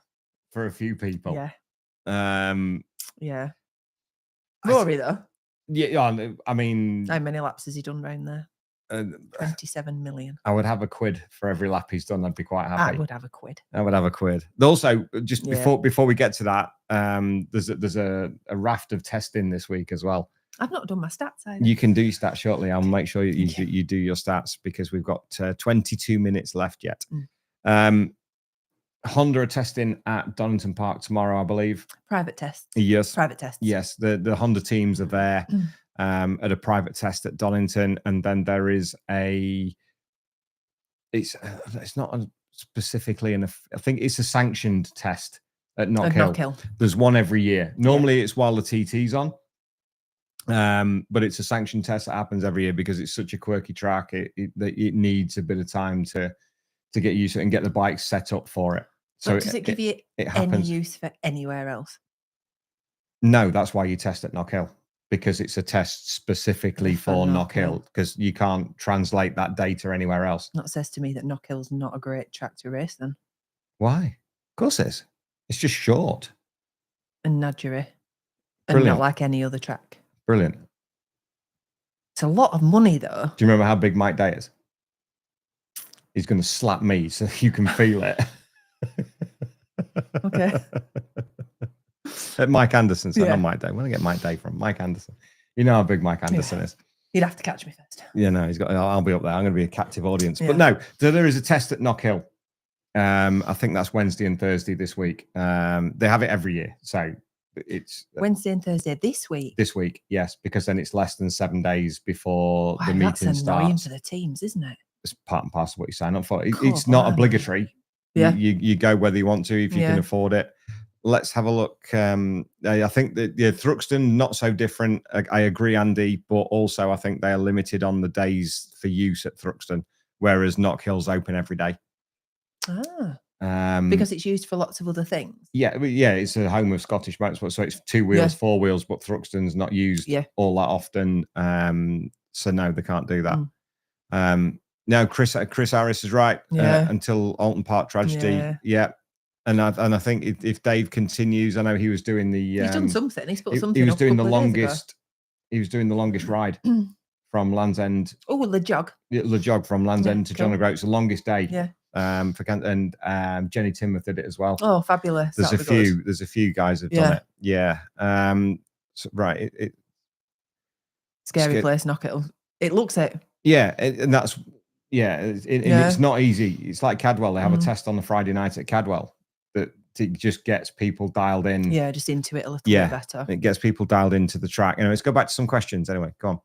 For a few people. Yeah. Yeah. Rory though. Yeah. I mean, how many laps has he done round there? 27 million. I would have a quid for every lap he's done. I'd be quite happy. I would have a quid. Also, just before we get to that, there's a raft of testing this week as well. I've not done my stats either. You can do your stats shortly. I'll make sure you do your stats because we've got 22 minutes left yet. Honda are testing at Donington Park tomorrow, I believe. Private tests. Yes. Private tests. Yes. The Honda teams are there at a private test at Donington, and then there is it's not specifically I think it's a sanctioned test at Knockhill. There's one every year. Normally it's while the TT's on. But it's a sanctioned test that happens every year because it's such a quirky track. It needs a bit of time to get used to it and get the bike set up for it. So does it give you any use for anywhere else? No, that's why you test at Knockhill, because it's a test specifically for Knockhill, because you can't translate that data anywhere else. That says to me that Knockhill's not a great track to race then. Why? Of course it is. It's just short. And Nadgery. And not like any other track. Brilliant. It's a lot of money though. Do you remember how big Mike Day is? He's going to slap me so you can feel it. Okay. Mike Anderson, so not Mike Day. Where did I get Mike Day from? Mike Anderson. You know how big Mike Anderson is. You'd have to catch me first. Yeah, no, I'll be up there. I'm going to be a captive audience. Yeah. But no, there is a test at Knockhill. I think that's Wednesday and Thursday this week. They have it every year. So it's Wednesday and Thursday this week. This week, yes, because then it's less than 7 days before the meeting that's annoying starts. for the teams, isn't it? It's part and parcel of what you sign up for. It's not obligatory. Yeah. You go whether you want to, if you can afford it. Let's have a look. I think that Thruxton, not so different. I agree, Andy, but also I think they are limited on the days for use at Thruxton, whereas Knockhill's open every day. Because it's used for lots of other things. Yeah, it's a home of Scottish motorsport, so it's 2 wheels, 4 wheels, but Thruxton's not used all that often. So no, they can't do that. No, Chris Harris is right. Until Alton Park tragedy, and I think if Dave continues, I know he was doing the. He's done something. He's put something. He was doing the longest. He was doing the longest ride from Land's End. Oh, the jog. The jog from Land's End to John O'Groats. It's the longest day. Yeah. For Jenny Timmoth did it as well. Oh, fabulous! There's a few guys have done it. Yeah. So, right. Scary place, Knockhill. It looks it. Yeah, and that's it's not easy. It's like Cadwell. They have a test on the Friday night at Cadwell that it just gets people dialed in. Yeah, just into it a little bit better. It gets people dialed into the track. Anyway, let's go back to some questions. Anyway, go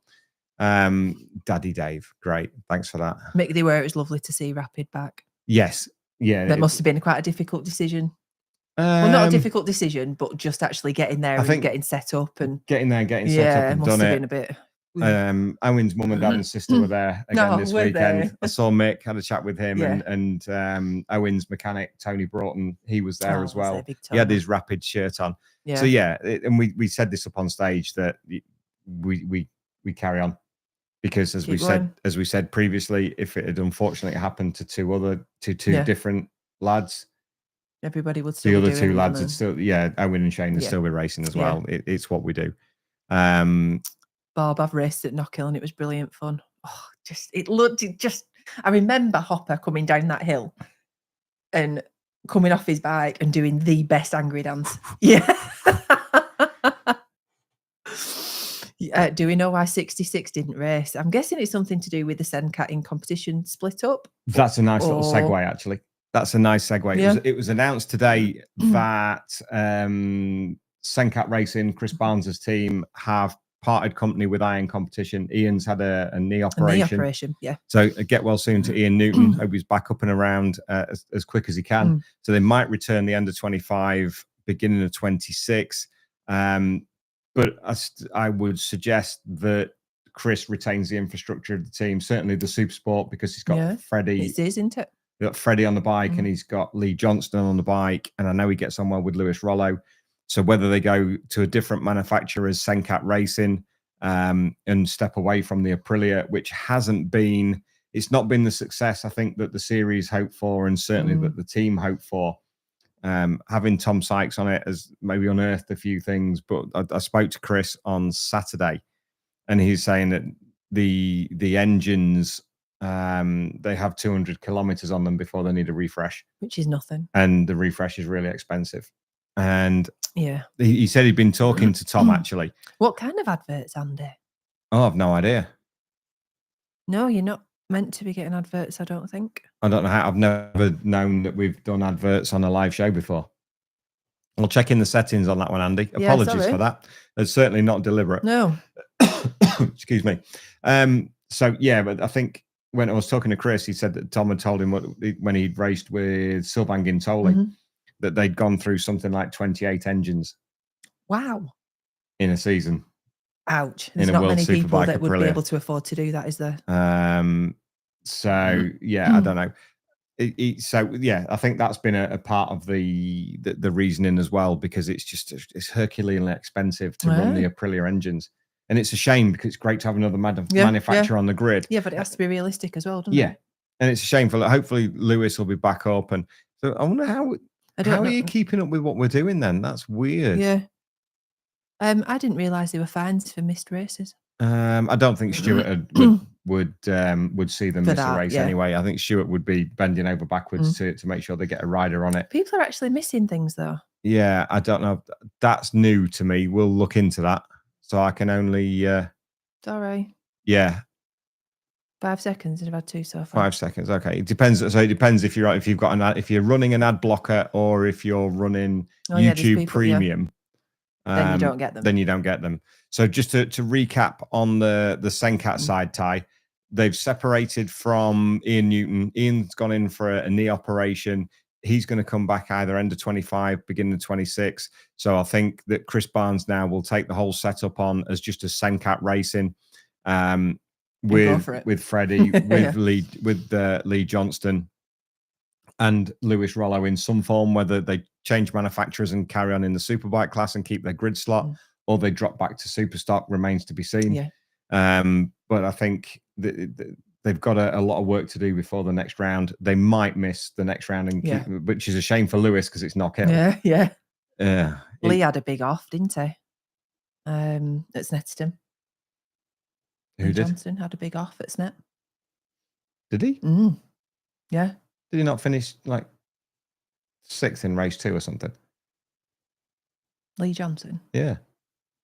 on. Daddy Dave, great. Thanks for that. Mick, they were. It was lovely to see Rapid back. Yes. Yeah. That must have been quite a difficult decision. Well, not a difficult decision, but just actually getting there and getting set up and getting there and getting set up and must done have it. been a bit. Owen's mum and dad and sister were there again this weekend. There. I saw Mick, had a chat with him, and Owen's mechanic Tony Broughton, he was there as well. He had his Rapid shirt on. Yeah. So and we said this up on stage that we carry on, because as we said previously, if it had unfortunately happened to two different lads, everybody would still. The other two lads would still, Owen and Shane would still be racing as well. It's what we do. Bob, I've raced at Knockhill and it was brilliant fun. Oh, I remember Hopper coming down that hill and coming off his bike and doing the best angry dance. Yeah. Do we know why 66 didn't race? I'm guessing it's something to do with the Sencat in competition split up. That's a nice little segue, actually. That's a nice segue. Yeah. It was announced today that Sencat Racing, Chris Barnes's team, have parted company with Iron Competition. Ian's had a knee operation. So get well soon to Ian Newton. Hope he's back up and around as quick as he can. So they might return the end of 25, beginning of 26. But I would suggest that Chris retains the infrastructure of the team. Certainly the Super Sport, because he's got Freddie. It is, isn't it? He's got Freddie on the bike and he's got Lee Johnston on the bike. And I know he gets on well with Lewis Rollo. So whether they go to a different manufacturer as Sencat Racing and step away from the Aprilia, which it's not been the success I think that the series hoped for, and certainly that the team hoped for. Having Tom Sykes on it has maybe unearthed a few things, but I spoke to Chris on Saturday and he's saying that the engines, they have 200 kilometers on them before they need a refresh, which is nothing, and the refresh is really expensive. And he said he'd been talking to Tom actually. What kind of adverts, Andy? Oh, I've no idea. No, you're not meant to be getting adverts, I don't think. I don't know how. I've never known that we've done adverts on a live show before. I'll check in the settings on that one, Andy. Apologies for that. It's certainly not deliberate. No. Excuse me. So but I think when I was talking to Chris, he said that Tom had told him when he'd raced with Sylvain Gintoli, that they'd gone through something like 28 engines. Wow. In a season. Ouch. There's not many people that would be able to afford to do that, is there? So I don't know. I think that's been a part of the reasoning as well, because it's Herculeanly expensive to run the Aprilia engines, and it's a shame because it's great to have another manufacturer on the grid. Yeah, but it has to be realistic as well, doesn't it? And it's a shame for. Hopefully, Lewis will be back up, and so I wonder how are you keeping up with what we're doing then? That's weird. Yeah. I didn't realise they were fines for missed races. I don't think Stuart would see them miss a race anyway. I think Stuart would be bending over backwards to make sure they get a rider on it. People are actually missing things though. Yeah, I don't know. That's new to me. We'll look into that. So I can only. Sorry. Yeah. 5 seconds, and I've had 2 so far. 5 seconds. Okay, it depends. So it depends if you're running an ad blocker or if you're running YouTube Premium. then you don't get them. Then you don't get them. So just to recap on the Senkat side, Ty, they've separated from Ian Newton. Ian's gone in for a knee operation. He's going to come back either end of 25, beginning of 26. So I think that Chris Barnes now will take the whole setup on as just a Senkat racing, with Freddie, with Lee Johnston and Lewis Rollo in some form, whether they change manufacturers and carry on in the Superbike class and keep their grid slot, or they drop back to Superstock remains to be seen. Yeah. But I think they've got a lot of work to do before the next round. They might miss the next round, which is a shame for Lewis because it's knockhill. Yeah. Lee had a big off, didn't he? At Snetterton. Who did? Johnson had a big off at Snet. Did he? Yeah. Did he not finish like 6th in race 2 or something? Lee Johnson. Yeah.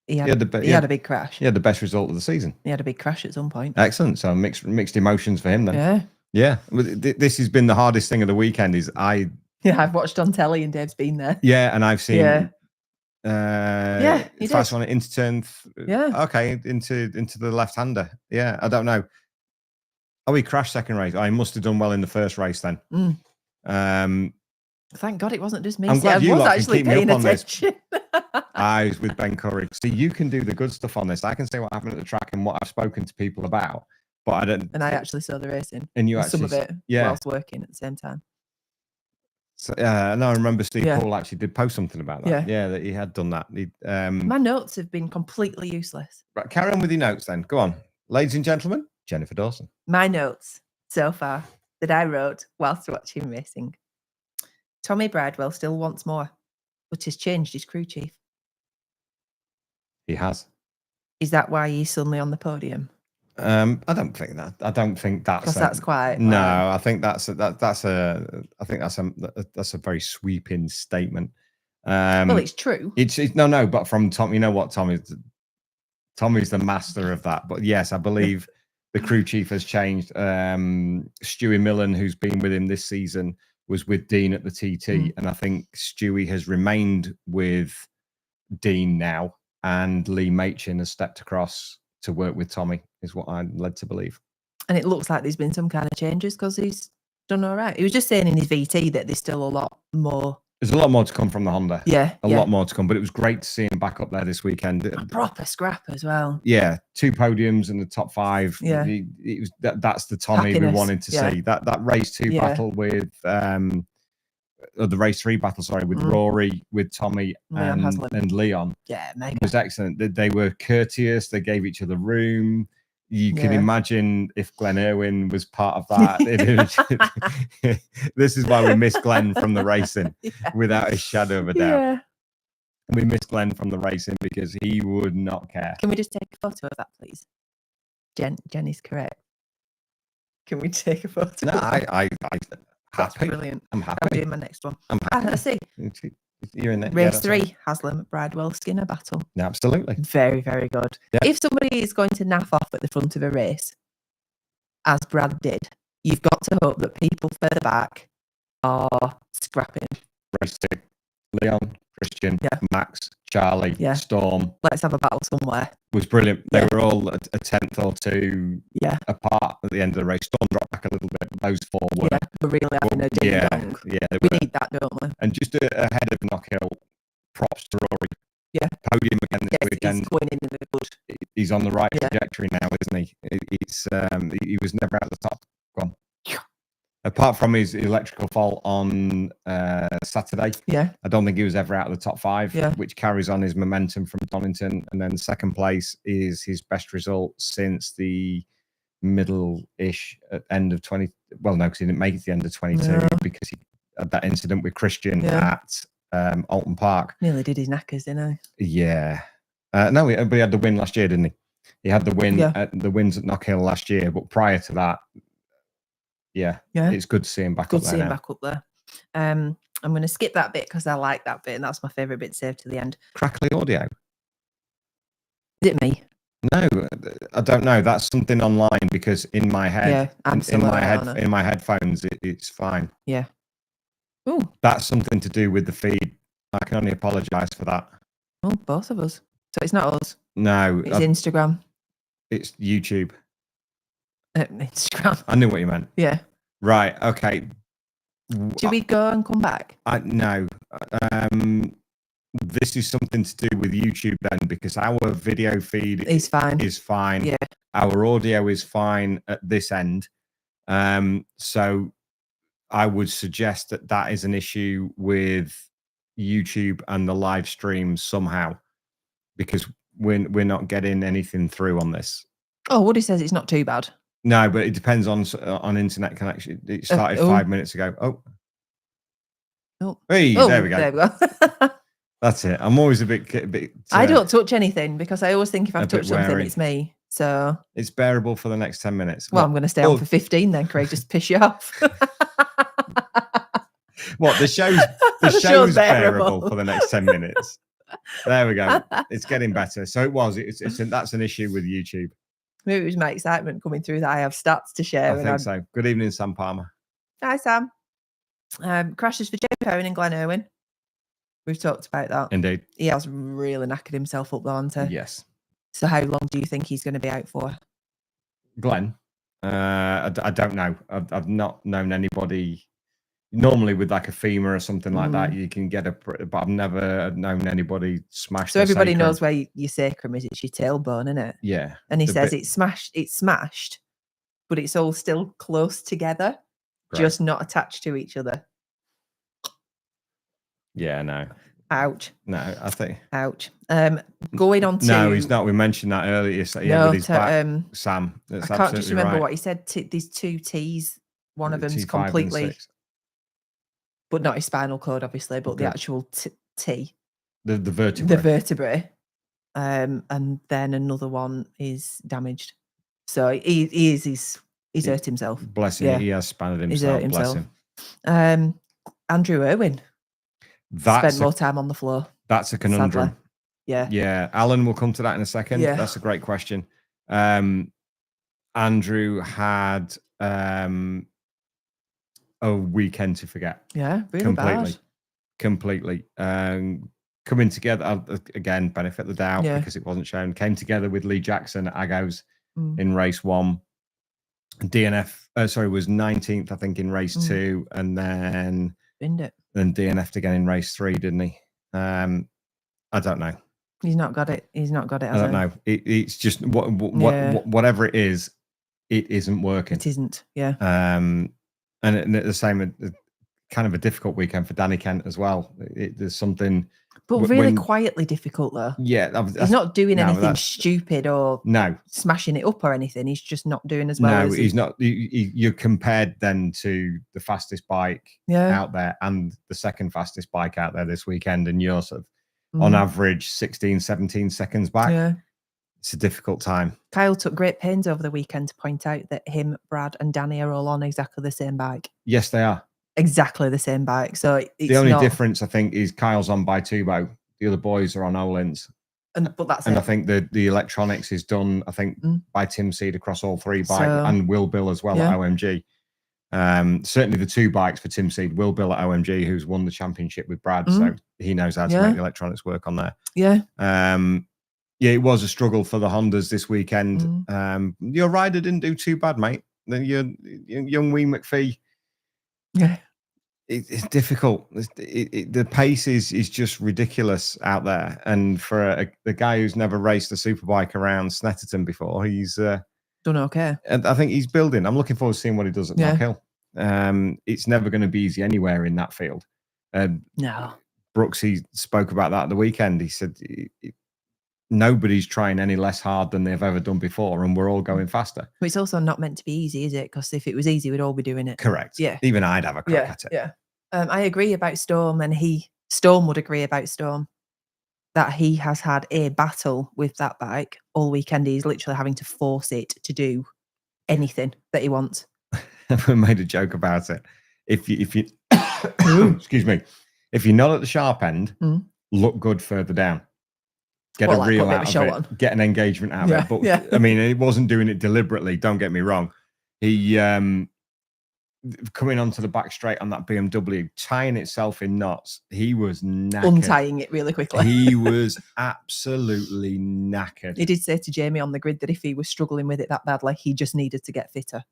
He had a big crash. He had the best result of the season. He had a big crash at some point. Excellent. So mixed emotions for him then. Yeah. This has been the hardest thing of the weekend. I've watched on telly and Dave's been there. Yeah, and I've seen. He fast one into turn. Okay, into the left-hander. Yeah, I don't know. Oh, he crashed second race. I must have done well in the first race then. Thank God it wasn't just me. I'm glad you lot can keep me up on this. I was with Ben Curry. See, you can do the good stuff on this. I can say what happened at the track and what I've spoken to people about, but I don't. And I actually saw the racing. And you some of it whilst working at the same time. So, no, I remember Steve Paul actually did post something about that. Yeah, that he had done that. My notes have been completely useless. Right, carry on with your notes then. Go on. Ladies and gentlemen, Jennifer Dawson. My notes so far that I wrote whilst watching racing. Tommy Bridewell still wants more, but has changed his crew chief. He has. Is that why he's suddenly on the podium? I don't think that. I don't think that's. Because that's quite. No, I think that's a very sweeping statement. Well, it's true. It's no, but from Tom, you know what, Tommy's the master of that. But yes, I believe the crew chief has changed. Stewie Millen, who's been with him this season, was with Dean at the TT, and I think Stewie has remained with Dean now, and Lee Machin has stepped across to work with Tommy, is what I'm led to believe. And it looks like there's been some kind of changes because he's done all right. He was just saying in his VT that there's still a lot more. There's a lot more to come from the Honda. Yeah. A lot more to come, but it was great to see him back up there this weekend. A proper scrap as well. Yeah. 2 podiums in the top 5. Yeah. That's the Tommy we wanted to see. That race 2 battle with the race 3 battle, sorry, with Rory, with Tommy and Leon. Yeah, mega. It was excellent. They were courteous. They gave each other room. You can imagine if Glenn Irwin was part of that. This is why we miss Glenn from the racing, without a shadow of a doubt. Yeah. We miss Glenn from the racing because he would not care. Can we just take a photo of that, please? Jen is correct. Can we take a photo? No, I That's happy. Brilliant. I'm happy. I'm doing my next one. I'm happy. I see. You're in there. Race 3, Haslam, Bridewell, Skinner battle. Absolutely. Very, very good. Yeah. If somebody is going to naff off at the front of a race, as Brad did, you've got to hope that people further back are scrapping. Race 2. Leon, Christian, Max, Charlie, Storm. Let's have a battle somewhere. Was brilliant. They were all a 10th or 2 apart at the end of the race. Storm dropped back a little bit. Those 4 were. Yeah, we're really having a ding dong. Yeah, we need that, don't we? And just ahead of Knockhill, props to Rory. Yeah. Podium again this weekend. He's going in a good. He's on the right trajectory now, isn't he? He was never out the top. Go on. Apart from his electrical fault on Saturday, I don't think he was ever out of the top 5, which carries on his momentum from Donington. And then second place is his best result since the middle-ish end of 20. Well, no, because he didn't make it to the end of 22 because he had that incident with Christian at Alton Park. Nearly did his knackers, didn't he? Yeah. No, but he had the win last year, didn't he? He had the win at the wins at Knockhill last year, but prior to that, it's good to see him back up there. Good to see him back up there. I'm going to skip that bit because I like that bit, and that's my favourite bit saved to the end. Crackly audio. Is it me? No, I don't know. That's something online because in my head, in my headphones, it's fine. Yeah. Ooh. That's something to do with the feed. I can only apologise for that. Oh, both of us. So it's not us. No, It's Instagram. It's YouTube. Instagram. I knew what you meant. Yeah. Right. Okay. Should we go and come back? No. This is something to do with YouTube then, because our video feed is fine. Yeah. Our audio is fine at this end. So I would suggest that is an issue with YouTube and the live stream somehow, because we're not getting anything through on this. Oh, Woody says it's not too bad. No, but it depends on internet connection. It started 5 minutes ago. Hey, there we go. There we go. That's it. I'm always a bit. I don't touch anything because I always think if I've touched something, wary. it's me. So it's bearable for the next 10 minutes. Well, I'm going to stay on for 15 then, Craig. Just piss you off. What, the show's bearable for the next 10 minutes. There we go. It's getting better. So that's an issue with YouTube. Maybe it was my excitement coming through that I have stats to share. I think so. Good evening, Sam Palmer. Hi, Sam. Crashes for Jamie Cohen and Glenn Irwin. We've talked about that. Indeed. He has really knackered himself up, though, hasn't he? Yes. So how long do you think he's going to be out for? Glenn? I don't know. I've not known anybody. Normally with like a femur or something like that, you can get but I've never known anybody smash. So everybody knows where your sacrum is. It's your tailbone, isn't it? Yeah. And he says it's smashed, but it's all still close together, just not attached to each other. Yeah, no. Ouch. No, I think. Ouch. Going on to. No, he's not. We mentioned that earlier. So yeah, with his back, Sam. I can't just remember what he said. These two T's. One of them's completely. But not his spinal cord, obviously, but the actual T. The vertebrae. The vertebrae. And then another one is damaged. So he's hurt himself. Bless him. Yeah. He has spanned himself. He's hurt himself. Bless him. Andrew Irwin spent more time on the floor. That's a conundrum. Sadly. Yeah. Yeah. Alan will come to that in a second. Yeah. That's a great question. Andrew had a weekend to forget. Yeah, really completely. Coming together again, benefit the doubt because it wasn't shown. Came together with Lee Jackson at Agos in race 1. DNF was 19th, I think, in race 2, and then DNF'd again in race 3, didn't he? I don't know. He's not got it. I don't know. It's just whatever it is, it isn't working. It isn't. Yeah. And the same, kind of a difficult weekend for Danny Kent as well. There's something, but really quietly difficult though. Yeah, he's not doing anything stupid or smashing it up or anything. He's just not doing as well. No, he's not. You're compared then to the fastest bike out there and the second fastest bike out there this weekend, and you're sort of on average 16, 17 seconds back. Yeah. It's a difficult time. Kyle took great pains over the weekend to point out that him, Brad, and Danny are all on exactly the same bike. Yes, they are. Exactly the same bike. So it's the only difference, I think, is Kyle's on by Tubo. The other boys are on Olin's. But that's I think the electronics is done, I think, by Tim Seed across all 3 bikes, and Will Bill as well at OMG. Certainly the 2 bikes for Tim Seed, Will Bill at OMG, who's won the championship with Brad, so he knows how to make the electronics work on there. Yeah. Yeah, it was a struggle for the Hondas this weekend. Your rider didn't do too bad, mate. Your young Wee McPhee. Yeah, it's difficult. The pace is just ridiculous out there, and for the guy who's never raced a superbike around Snetterton before, he's done okay. And I think he's building. I'm looking forward to seeing what he does at Knock Hill. It's never going to be easy anywhere in that field. No. Brooks, he spoke about that at the weekend. He said nobody's trying any less hard than they've ever done before, and we're all going faster. But it's also not meant to be easy, is it? Because if it was easy, we'd all be doing it. Correct. Yeah. Even I'd have a crack at it. Yeah. I agree about Storm, and Storm would agree about Storm, that he has had a battle with that bike all weekend. He's literally having to force it to do anything that he wants. I made a joke about it. If you excuse me, if you're not at the sharp end, look good further down. Get a reel out of it. Get an engagement out of it. But I mean, he wasn't doing it deliberately. Don't get me wrong. He coming onto the back straight on that BMW, tying itself in knots. He was knackered. Untying it really quickly. He was absolutely knackered. He did say to Jamie on the grid that if he was struggling with it that badly, he just needed to get fitter.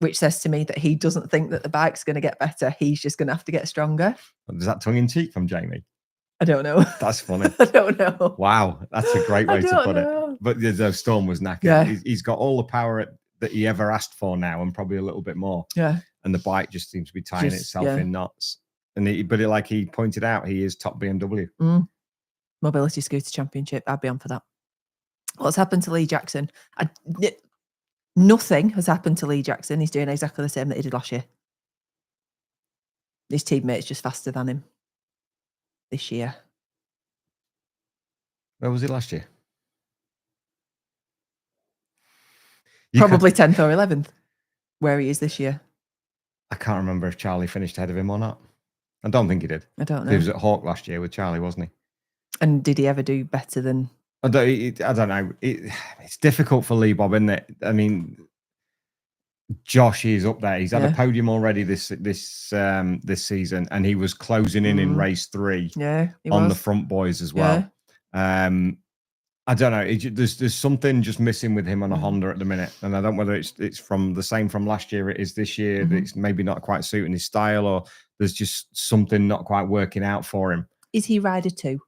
Which says to me that he doesn't think that the bike's going to get better. He's just going to have to get stronger. Is that tongue in cheek from Jamie? I don't know. That's funny. I don't know. Wow, that's a great way to put it. But the Storm was knackered. Yeah. He's got all the power that he ever asked for now, and probably a little bit more. Yeah. And the bike just seems to be tying itself in knots. And like he pointed out, he is top BMW. Mobility Scooter Championship. I'd be on for that. What's happened to Lee Jackson? Nothing has happened to Lee Jackson. He's doing exactly the same that he did last year. His teammate's just faster than him this year. Where was he last year? Probably 10th or 11th, where he is this year. I can't remember if Charlie finished ahead of him or not. I don't think he did. I don't know. He was at Hawk last year with Charlie, wasn't he? And did he ever do better than... I don't know. It's difficult for Lee Bob, isn't it? I mean, Josh is up there. He's had a podium already this season, and he was closing in race 3. Yeah, on the front boys as well. Yeah. I don't know. There's something just missing with him on a Honda at the minute, and I don't know whether it's from the same from last year. It is this year. That it's maybe not quite suiting his style, or there's just something not quite working out for him. Is he rider 2?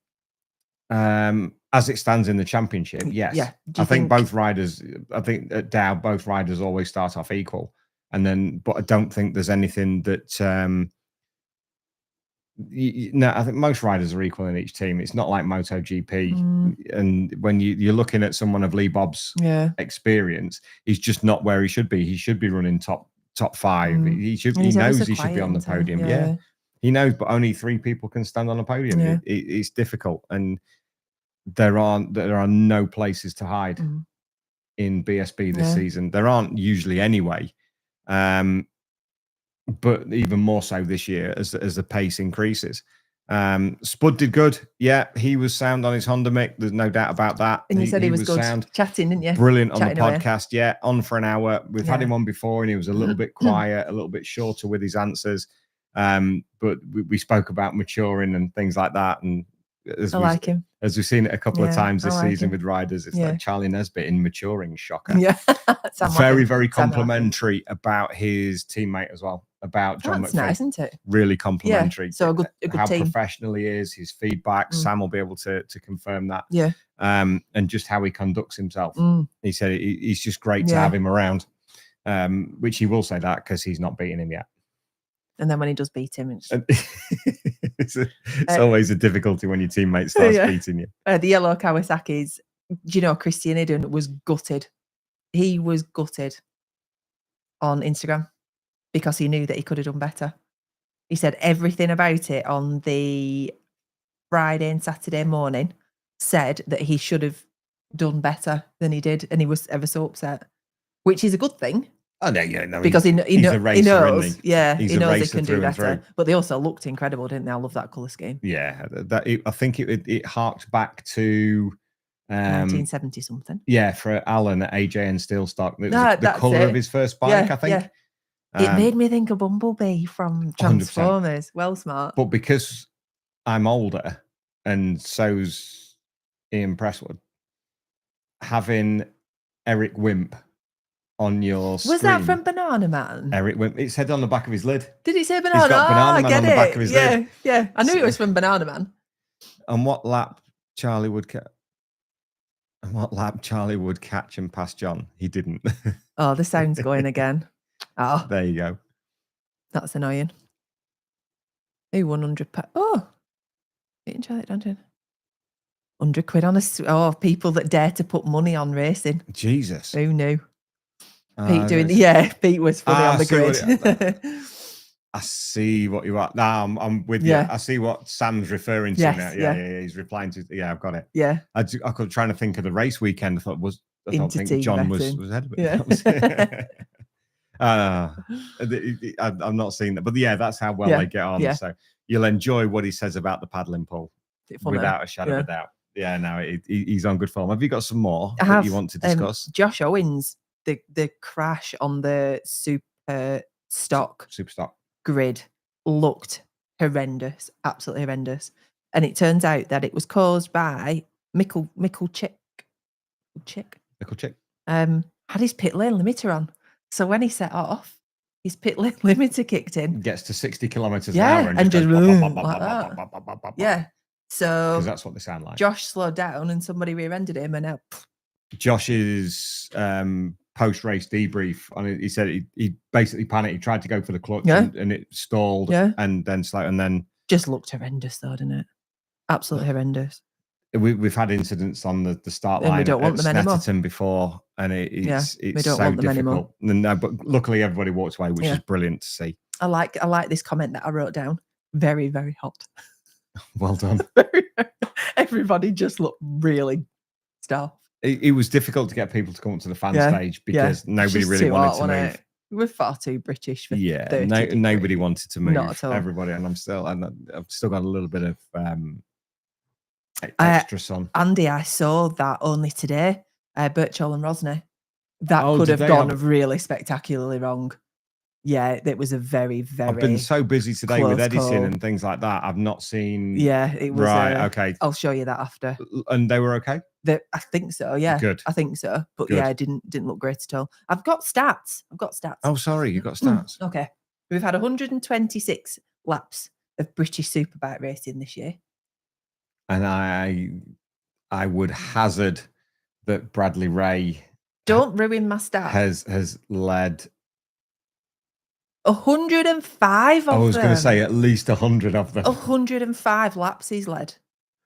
As it stands in the championship, yes. Yeah. I think both riders. I think at Dow, both riders always start off equal, but I don't think there's anything that. No, I think most riders are equal in each team. It's not like MotoGP, and when you're looking at someone of Lee Bob's experience, he's just not where he should be. He should be running top 5. He knows he should be on the podium. Yeah, he knows, but only 3 people can stand on a podium. Yeah. It's difficult, and there are no places to hide in BSB this season. There aren't usually anyway. But even more so this year as the pace increases. Spud did good. Yeah, he was sound on his Honda mic. There's no doubt about that. And you said he was good sound. Chatting, didn't you? Brilliant on the podcast. Yeah, on for an hour. We've had him on before, and he was a little bit quiet, a little bit shorter with his answers. But we spoke about maturing and things like that. And I like him. As we've seen it a couple of times this season with riders, it's like Charlie Nesbitt in maturing. Shocker. Yeah. Very, very complimentary about his teammate as well. About John McPhee. Nice, isn't it? Really complimentary. Yeah. So a good how team. Professional he is, his feedback. Sam will be able to confirm that. Yeah. And just how he conducts himself. He said he's just great to have him around. Which he will say that because he's not beating him yet. And then when he does beat him, it's always a difficulty when your teammate starts beating you. The yellow Kawasaki's, do you know, Christian Eden was gutted. He was gutted on Instagram because he knew that he could have done better. He said everything about it on the Friday and Saturday morning said that he should have done better than he did, and he was ever so upset, which is a good thing. Oh no, because he knows, he? He knows he can do better. But they also looked incredible, didn't they? I love that colour scheme. Yeah, I think it harked back to 1970 something. Yeah, for Alan at AJ and Steelstock. It was the colour of his first bike, I think. Yeah. It made me think of Bumblebee from Transformers. 100%. Well, smart. But because I'm older, and so's Ian Presswood, having Eric Wimp on your screen. Was that from Banana Man? Eric Wimp. It said on the back of his lid. Did he say Banana? He's got Banana Man on the back of his lid. Yeah. I knew it was from Banana Man. And what lap Charlie would catch and pass John? He didn't. Oh, the sound's going again. Oh, there you go. That's annoying. Ooh, 100. Oh, you can try it, don't you? 100 quid on people that dare to put money on racing. Jesus. Who knew? Pete doing Pete was funny on the grid. I see what you are. Now I'm with you. I see what Sam's referring to now. Yeah. He's replying to. Yeah, I've got it. Yeah. I was trying to think of the race weekend. I don't think John was ahead of it. Yeah. I've not seen that, but that's how well they get on. Yeah. So you'll enjoy what he says about the paddling pool without a shadow of a doubt. Yeah, no, he's on good form. Have you got some more that you want to discuss? Josh Owens, the crash on the Super stock, super stock grid looked horrendous, absolutely horrendous. And it turns out that it was caused by Mickle Chick had his pit lane limiter on. So when he set off, his pit lane limiter kicked in. Gets to 60 kilometers an hour and just goes like that. Yeah. So because that's what they sound like. Josh slowed down and somebody rear-ended him, and now Josh's post-race debrief on it, he said he basically panicked. He tried to go for the clutch and it stalled, and then just looked horrendous though, didn't it? Absolutely horrendous. We've had incidents on the start line at Snetterton before, and it's so difficult. No, but luckily everybody walked away, which is brilliant to see. I like this comment that I wrote down. Very, very hot. Well done. Everybody just looked really stuff. It was difficult to get people to come up to the fan stage because nobody really wanted to move. We're far too British for nobody wanted to move. Not at all. Everybody, and I've still got a little bit of extra sun. Andy, I saw that only today. Birchall and Rosney. That could have gone really spectacularly wrong. Yeah, it was a very, very. I've been so busy today with editing and things like that. I've not seen. Yeah, it was. Right, okay. I'll show you that after. And they were okay? I think so. Yeah, good. I think so. But yeah, it didn't look great at all. I've got stats. Oh, sorry, you've got stats. Okay, we've had 126 laps of British Superbike racing this year. And I would hazard that Bradley Ray. Don't ruin my stats. Has led 105 of them. I was going to say at least 100 of them. 105 laps he's led.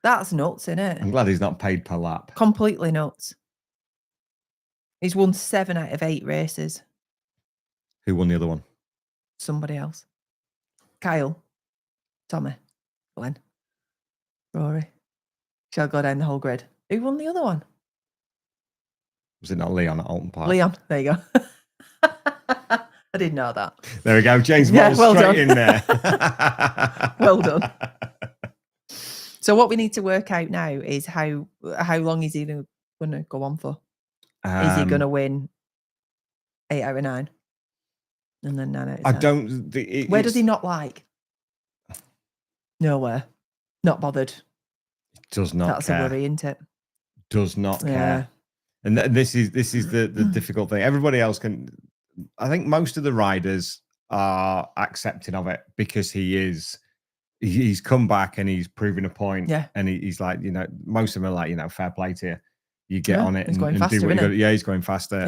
That's nuts, isn't it? I'm glad he's not paid per lap. Completely nuts. He's won 7 out of 8 races. Who won the other one? Somebody else. Kyle. Tommy. Glenn. Rory. Shall I go down the whole grid? Who won the other one? Was it not Leon at Alton Park? Leon. There you go. I didn't know that. There we go. James Mott's straight in there. Well done. So what we need to work out now is how long is he going to go on for? Is he going to win 8 out of 9? And then 9 out of 10? I don't... Where does he not like? Nowhere. Not bothered. Does not That's care. A worry, isn't it? Does not care. And this is the difficult thing. Everybody else can... I think most of the riders are accepting of it because he's come back and he's proving a point. Yeah. And he's like, most of them are like, fair play to you. You get on it and do what you got. Yeah, he's going faster.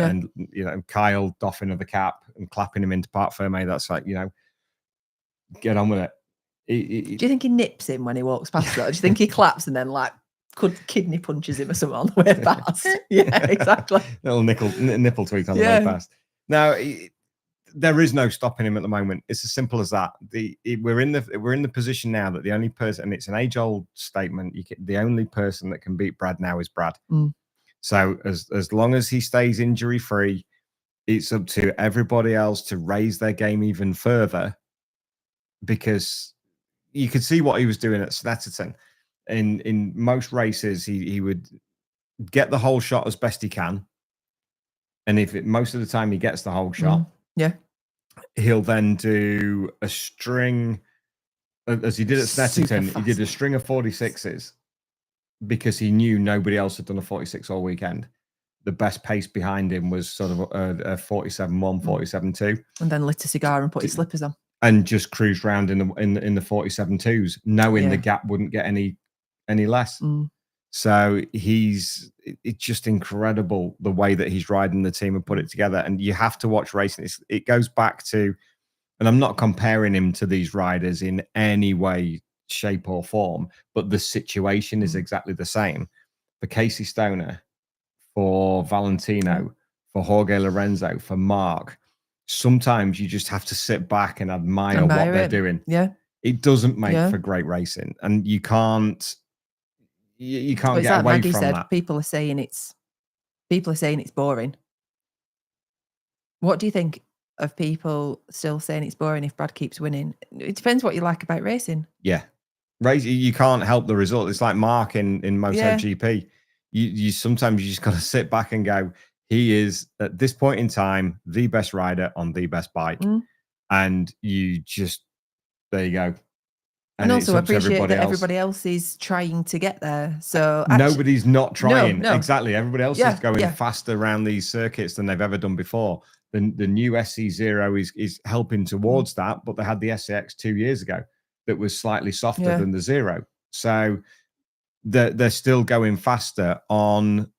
Yeah. And Kyle doffing of the cap and clapping him into Parc Fermé. That's like, get on with it. Do you think he nips him when he walks past that? Do you think he claps and then kidney punches him or something on the way past? Yeah, exactly. Little nipple tweak on the way past. Now, there is no stopping him at the moment. It's as simple as that. We're in the position now that the only person, and it's an age-old statement, the only person that can beat Brad now is Brad. Mm. So as long as he stays injury-free, it's up to everybody else to raise their game even further, because you could see what he was doing at Snetterton. In most races, he would get the whole shot as best he can. And most of the time he gets the whole shot, he'll then do a string, as he did at Snetterton. He did a string of 46s because he knew nobody else had done a 46 all weekend. The best pace behind him was sort of a 47.1, 47.2. And then lit a cigar and put his slippers on. And just cruised around in the 47.2s, knowing the gap wouldn't get any less. Mm. So it's just incredible the way that he's riding the team and put it together. And you have to watch racing. It goes back to, and I'm not comparing him to these riders in any way, shape or form, but the situation is exactly the same. For Casey Stoner, for Valentino, for Jorge Lorenzo, for Mark, sometimes you just have to sit back and admire what they're doing. Yeah. It doesn't make for great racing. And you can't get away Maggie from said, that. People are saying it's boring. What do you think of people still saying it's boring if Brad keeps winning? It depends what you like about racing. Yeah. You can't help the result. It's like Mark in MotoGP. You sometimes you just got to sit back and go, he is at this point in time the best rider on the best bike. and you just there you go. And also appreciate that everybody else is trying to get there. So nobody's not trying. No. Exactly. Everybody else is going faster around these circuits than they've ever done before. The new SC0 is helping towards that, but they had the SCX 2 years ago that was slightly softer than the Zero. So they're still going faster on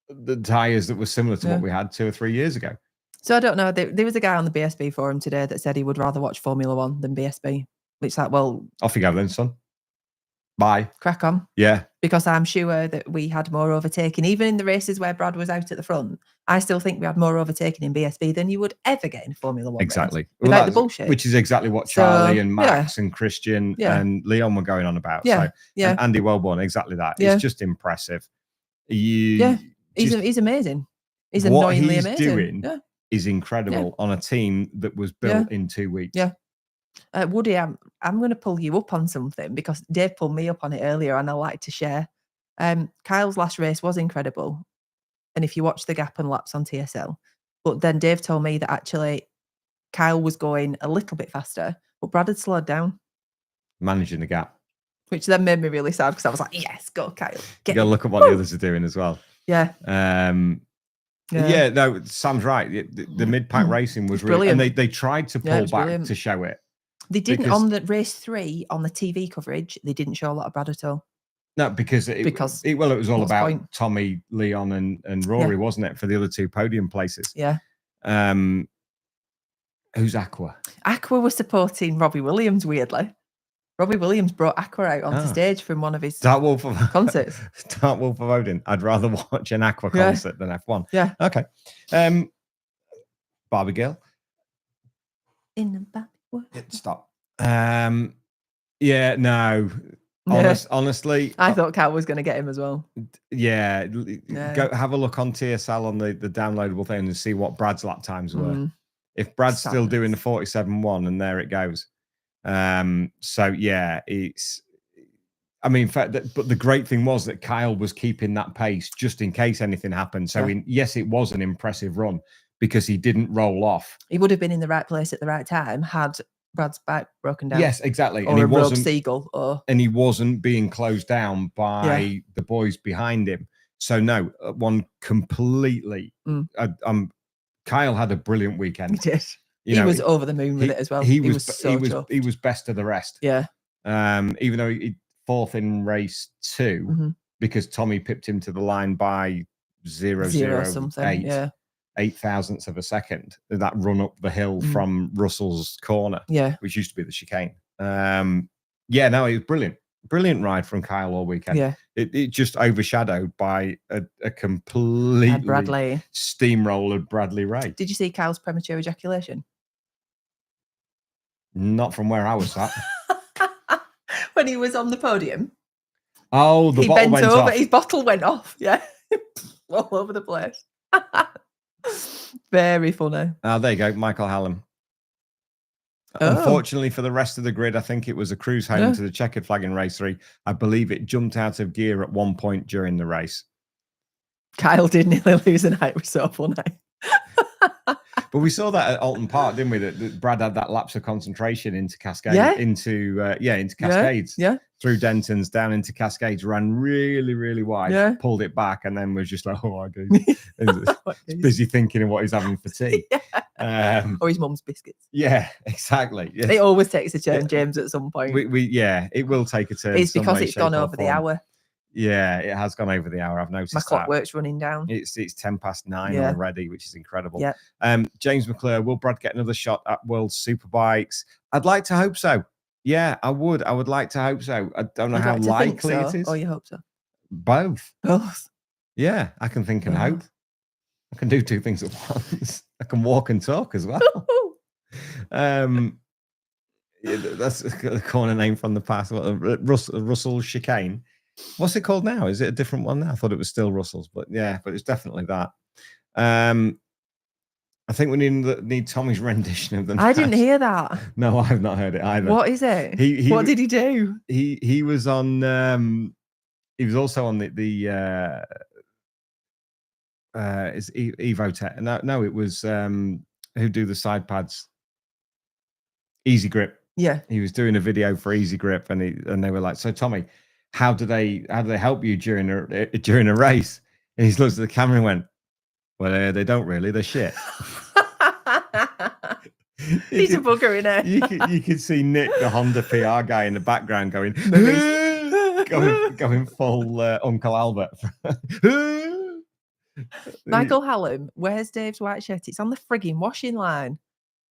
the tires that were similar to what we had 2 or 3 years ago. So I don't know. There was a guy on the BSB forum today that said he would rather watch Formula One than BSB. Which like, well, off you go then, son. Bye. Crack on. Yeah. Because I'm sure that we had more overtaking. Even in the races where Brad was out at the front, I still think we had more overtaking in BSB than you would ever get in Formula One. Exactly. Without the bullshit. Which is exactly what Charlie and Max and Christian and Leon were going on about. Yeah. So, and Andy Wellborn, exactly that. Yeah. It's just impressive. He's amazing. He's annoyingly amazing. What he's doing is incredible on a team that was built in 2 weeks. Yeah. Woody, I'm going to pull you up on something because Dave pulled me up on it earlier and I like to share. Kyle's last race was incredible. And if you watch the gap and laps on TSL, but then Dave told me that actually Kyle was going a little bit faster, but Brad had slowed down. Managing the gap. Which then made me really sad because I was like, yes, go Kyle. You got to look at what the others are doing as well. Yeah. Yeah, no, Sam's right. The mid-pack racing was really, and they tried to pull back to show it. They didn't on the race 3 on the TV coverage. They didn't show a lot of Brad at all. No, because it was all about Tommy, Leon, and Rory, wasn't it, for the other 2 podium places? Yeah. Who's Aqua? Aqua was supporting Robbie Williams. Weirdly, Robbie Williams brought Aqua out onto stage from one of his concerts. Dark Wolf of Odin. I'd rather watch an Aqua concert than F1. Yeah. Okay. Barbie Girl. In the Barbie world. Stop. Yeah. No. Honestly, I thought Cal was going to get him as well. Yeah. Go have a look on TSL on the downloadable thing and see what Brad's lap times were. If Brad's still doing the 47.1, and there it goes. So yeah, it's. I mean, but the great thing was that Kyle was keeping that pace just in case anything happened. So yes, it was an impressive run because he didn't roll off. He would have been in the right place at the right time had Brad's bike broken down. Yes, exactly. Or and he wasn't seagull. And he wasn't being closed down by the boys behind him. So no, one completely. Kyle had a brilliant weekend. He did. He was over the moon with it as well. He was best of the rest. Yeah. Even though he 4th in race 2 because Tommy pipped him to the line by 0.008. 8 thousandths of a second. That run up the hill from Russell's corner. Yeah. Which used to be the chicane. Yeah, no, it was brilliant. Brilliant ride from Kyle all weekend. Yeah. It just overshadowed by a completely steamroller Bradley Ray. Did you see Kyle's premature ejaculation? Not from where I was at. When he was on the podium. Oh, the bottle went off. His bottle went off. Yeah. All over the place. Very funny. There you go, Michael Hallam. Unfortunately for the rest of the grid, I think it was a cruise home to the checkered flag in race 3. I believe it jumped out of gear at one point during the race. Kyle did nearly lose an eye. It was so funny. But we saw that at Alton Park, didn't we? That Brad had that lapse of concentration into Cascades, into Cascades, through Denton's down into Cascades, ran really, really wide, pulled it back, and then was just like, oh, he's busy thinking of what he's having for tea. Or his mum's biscuits. Yeah, exactly. It always takes a turn, James, at some point. It will take a turn. It's because it's gone over the hour. Yeah, it has gone over the hour. I've noticed. My clockwork's running down. It's 9:10 already, which is incredible. Yeah. James McClure, will Brad get another shot at World Superbikes? I'd like to hope so. Yeah, I would. I would like to hope so. I don't know how likely it is. Oh, you hope so? Both. Both. Yeah, I can think and hope. I can do 2 things at once. I can walk and talk as well. That's the corner name from the past. Russell's chicane. What's it called now? Is it a different one now? I thought it was still Russell's, but it's definitely that. I think we need Tommy's rendition of the. I didn't hear that. No, I've not heard it either. What is it? What did he do? He was on. He was also on the is Evo Tech. No, it was who do the side pads. Easy Grip. Yeah. He was doing a video for Easy Grip, and they were like, "So Tommy, how do they help you during a race?" And he looked at the camera and went, "Well, they don't really. They're shit." He's a bugger, innit? You could see Nick, the Honda PR guy, in the background going full Uncle Albert. Michael Hallam, where's Dave's white shirt? It's on the frigging washing line.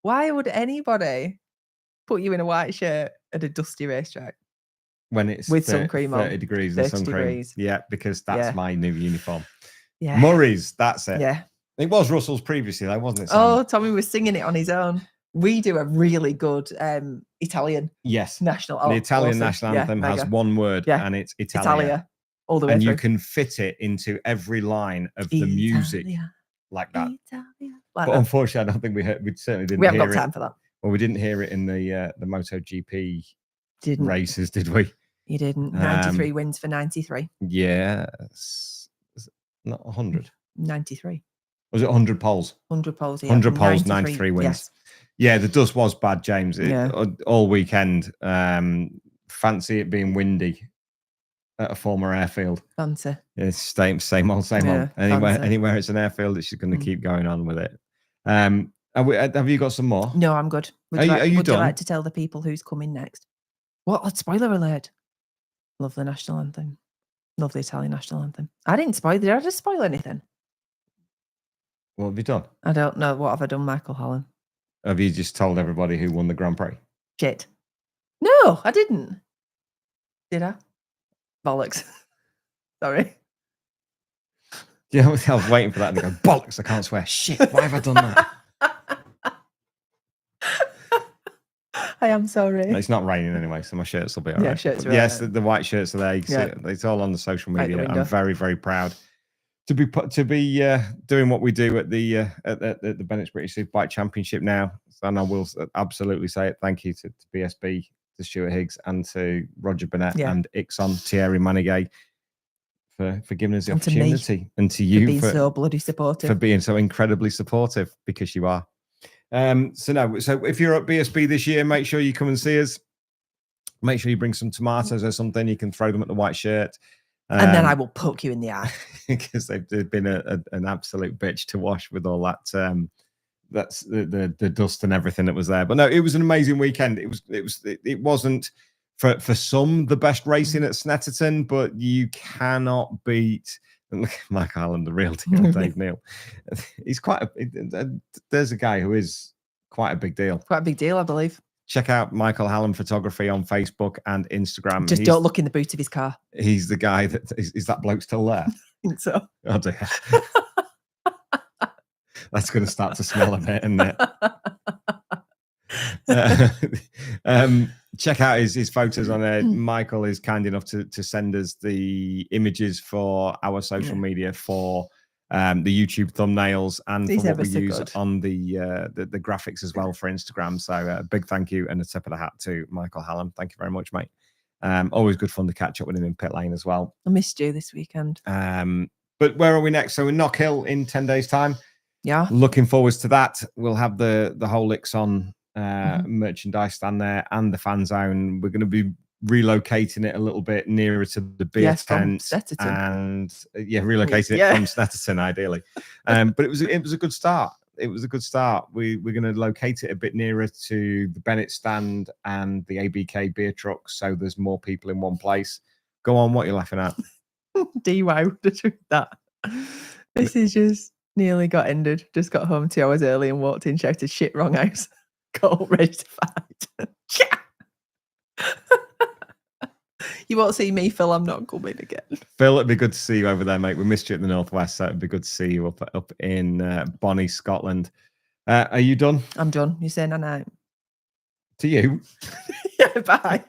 Why would anybody put you in a white shirt at a dusty racetrack? When it's with sun cream 30 on. degrees and sun cream. Yeah, because that's my new uniform. Yeah. Murray's, that's it. Yeah. It was Russell's previously, though, wasn't it, Sam? Oh, Tommy was singing it on his own. We do a really good Italian national anthem. The Italian national anthem has one word, and it's Italia. All the way through. You can fit it into every line of the music like that. But unfortunately, I don't think we certainly didn't hear it. We haven't got time for that. Well, we didn't hear it in the MotoGP races, did we? You didn't. 93 wins for 93. Yes. Not 100. 93. Was it 100 poles? 100 poles, yeah. 100 poles, 93 wins. Yes. Yeah, the dust was bad, James. All weekend. Fancy it being windy at a former airfield. Fancy. It's same old. Anywhere it's an airfield, it's just going to keep going on with it. Have you got some more? No, I'm good. Would you like to tell the people who's coming next? What? Spoiler alert. Love the national anthem. Love the Italian national anthem. I didn't spoil. Did I just spoil anything? What have you done? I don't know. What have I done, Michael Hallam? Have you just told everybody who won the Grand Prix? Shit. No, I didn't. Did I? Bollocks. Sorry. Yeah, I was waiting for that and go, bollocks, I can't swear. Shit, why have I done that? I am sorry. It's not raining anyway, so my shirts will be all right. Yeah, shirts are yes, the white shirts are there. You see it's all on the social media. I'm very, very proud to be doing what we do at the Bennett's British Superbike Championship now. And I will absolutely say it. Thank you to BSB, to Stuart Higgs, and to Roger Burnett and Ixon, Thierry Manigay for giving us the opportunity, and to you for being so bloody supportive, for being so incredibly supportive, because you are. So if you're at BSB this year, make sure you come and see us. Make sure you bring some tomatoes or something. You can throw them at the white shirt. And then I will poke you in the eye. Because they've been an absolute bitch to wash with all that. That's the dust and everything that was there. But no, it was an amazing weekend. It wasn't for some the best racing at Snetterton, but you cannot beat. And look at Mike Harlan, the real deal, Dave Neal. He's there's a guy who is quite a big deal. Quite a big deal, I believe. Check out Michael Hallam Photography on Facebook and Instagram. Just don't look in the boot of his car. He's the guy that is that bloke still there? I think so. Oh dear. That's going to start to smell a bit, isn't it? Check out his photos on there. Michael is kind enough to send us the images for our social media, for the YouTube thumbnails, and for what we use on the graphics as well for Instagram. So a big thank you and a tip of the hat to Michael Hallam. Thank you very much, mate. Always good fun to catch up with him in pit lane as well. I missed you this weekend. But where are we next? So in Knock Hill in 10 days' time. Yeah. Looking forward to that. We'll have the whole Ixon merchandise stand there and the fan zone. We're going to be relocating it a little bit nearer to the beer tent, and relocating it from Snetterton ideally. But it was a good start. It was a good start. We're going to locate it a bit nearer to the Bennett stand and the ABK beer trucks, so there's more people in one place. Go on, what are you laughing at? D-wow, that. This is just nearly got ended. Just got home 2 hours early and walked in, shouted shit, wrong house. Got ready to fight. You won't see me, Phil. I'm not coming again. Phil, it'd be good to see you over there, mate. We missed you at the Northwest, so it'd be good to see you up in Bonnie, Scotland. Are you done? I'm done. You saying night? To you? Yeah, bye.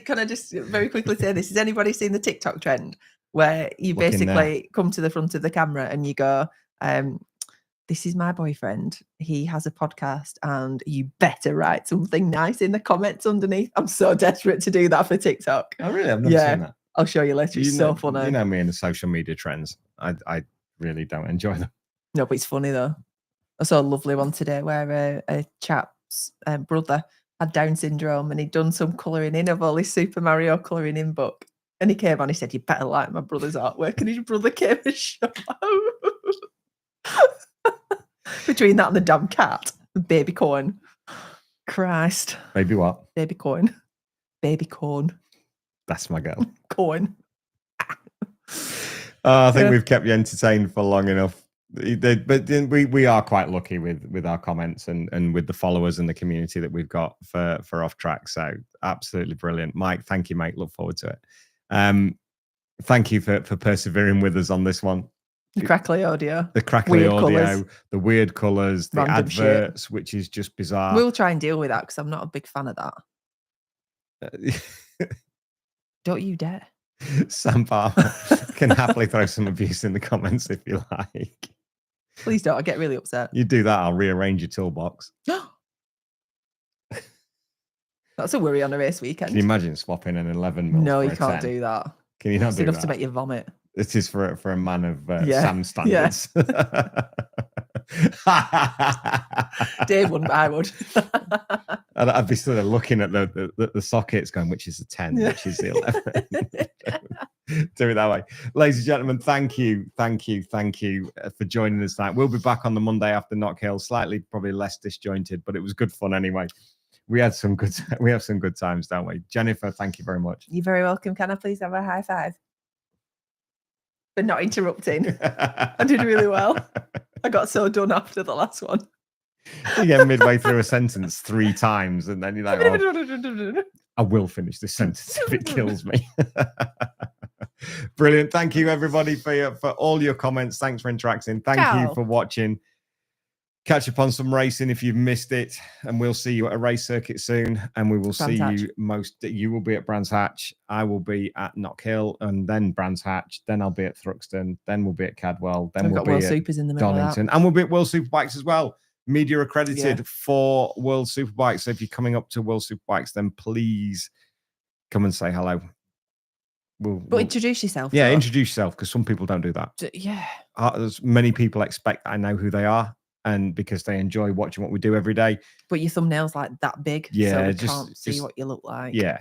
Can I just very quickly say this? Has anybody seen the TikTok trend where you basically come to the front of the camera and you go, this is my boyfriend. He has a podcast and you better write something nice in the comments underneath. I'm so desperate to do that for TikTok. Oh, really? I've never seen that. I'll show you later. It's so funny. You know me and the social media trends. I really don't enjoy them. No, but it's funny though. I saw a lovely one today where a chap brother had Down syndrome, and he'd done some colouring in of all his Super Mario colouring in book. And he came on, he said, "You better like my brother's artwork." And his brother came and shut up. Between that and the damn cat, baby corn. Christ. Baby what? Baby corn. Baby corn. That's my girl. Corn. I think we've kept you entertained for long enough. But we are quite lucky with our comments and with the followers and the community that we've got for Off Track. So absolutely brilliant. Mike, thank you, mate. Look forward to it. Thank you for persevering with us on this one. The crackly audio. The crackly weird audio, colours. The weird colours, the Random adverts, shit. which is just bizarre. We'll try and deal with that because I'm not a big fan of that. Don't you dare. Sam Palmer can happily throw some abuse in the comments if you like. Please don't. I get really upset. You do that, I'll rearrange your toolbox. That's a worry on a race weekend. Can you imagine swapping an 11 mil? No, for you a can't 10? do that. Can you not It's do enough that? to make you vomit. This is for a man of Sam standards. Dave wouldn't, but I would. I'd be sort of looking at the sockets going, which is the 10, which is the 11. Do it that way. Ladies and gentlemen, thank you for joining us tonight. We'll be back on the Monday after Knock Hill, slightly probably less disjointed, but it was good fun anyway. We have some good times, don't we? Jennifer, thank you very much. You're very welcome. Can I please have a high five? For not interrupting. I did really well. I got so done after the last one. You get midway through a sentence 3 times, and then you're like, oh, I will finish this sentence if it kills me. Brilliant. Thank you, everybody, for all your comments. Thanks for interacting. Thank you for watching. Catch up on some racing if you've missed it, and we'll see you at a race circuit soon. And we will see you you will be at Brands Hatch. I will be at Knock Hill, and then Brands Hatch. Then I'll be at Thruxton. Then we'll be at Cadwell. Then we'll be World at Supers in the middle Donington, and we'll be at World Superbikes as well. Media accredited for World Superbikes. So if you're coming up to World Superbikes, then please come and say hello. We'll introduce yourself. Yeah, introduce yourself, because some people don't do that. Yeah. There's many people expect I know who they are, and because they enjoy watching what we do every day. But your thumbnail's like that big, so we can't see what you look like. Yeah.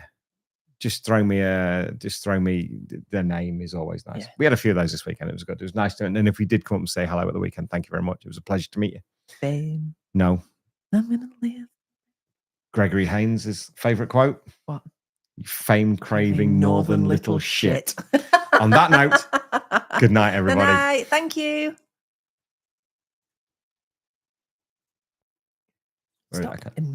Just throw me their name is always nice. Yeah. We had a few of those this weekend. It was good. It was nice to, and if we did come up and say hello at the weekend, thank you very much. It was a pleasure to meet you. Fame. No. I'm gonna live. Gregory Haynes' favorite quote. What? You fame-craving northern little shit. On that note, good night, everybody. Good night. Thank you. Stop.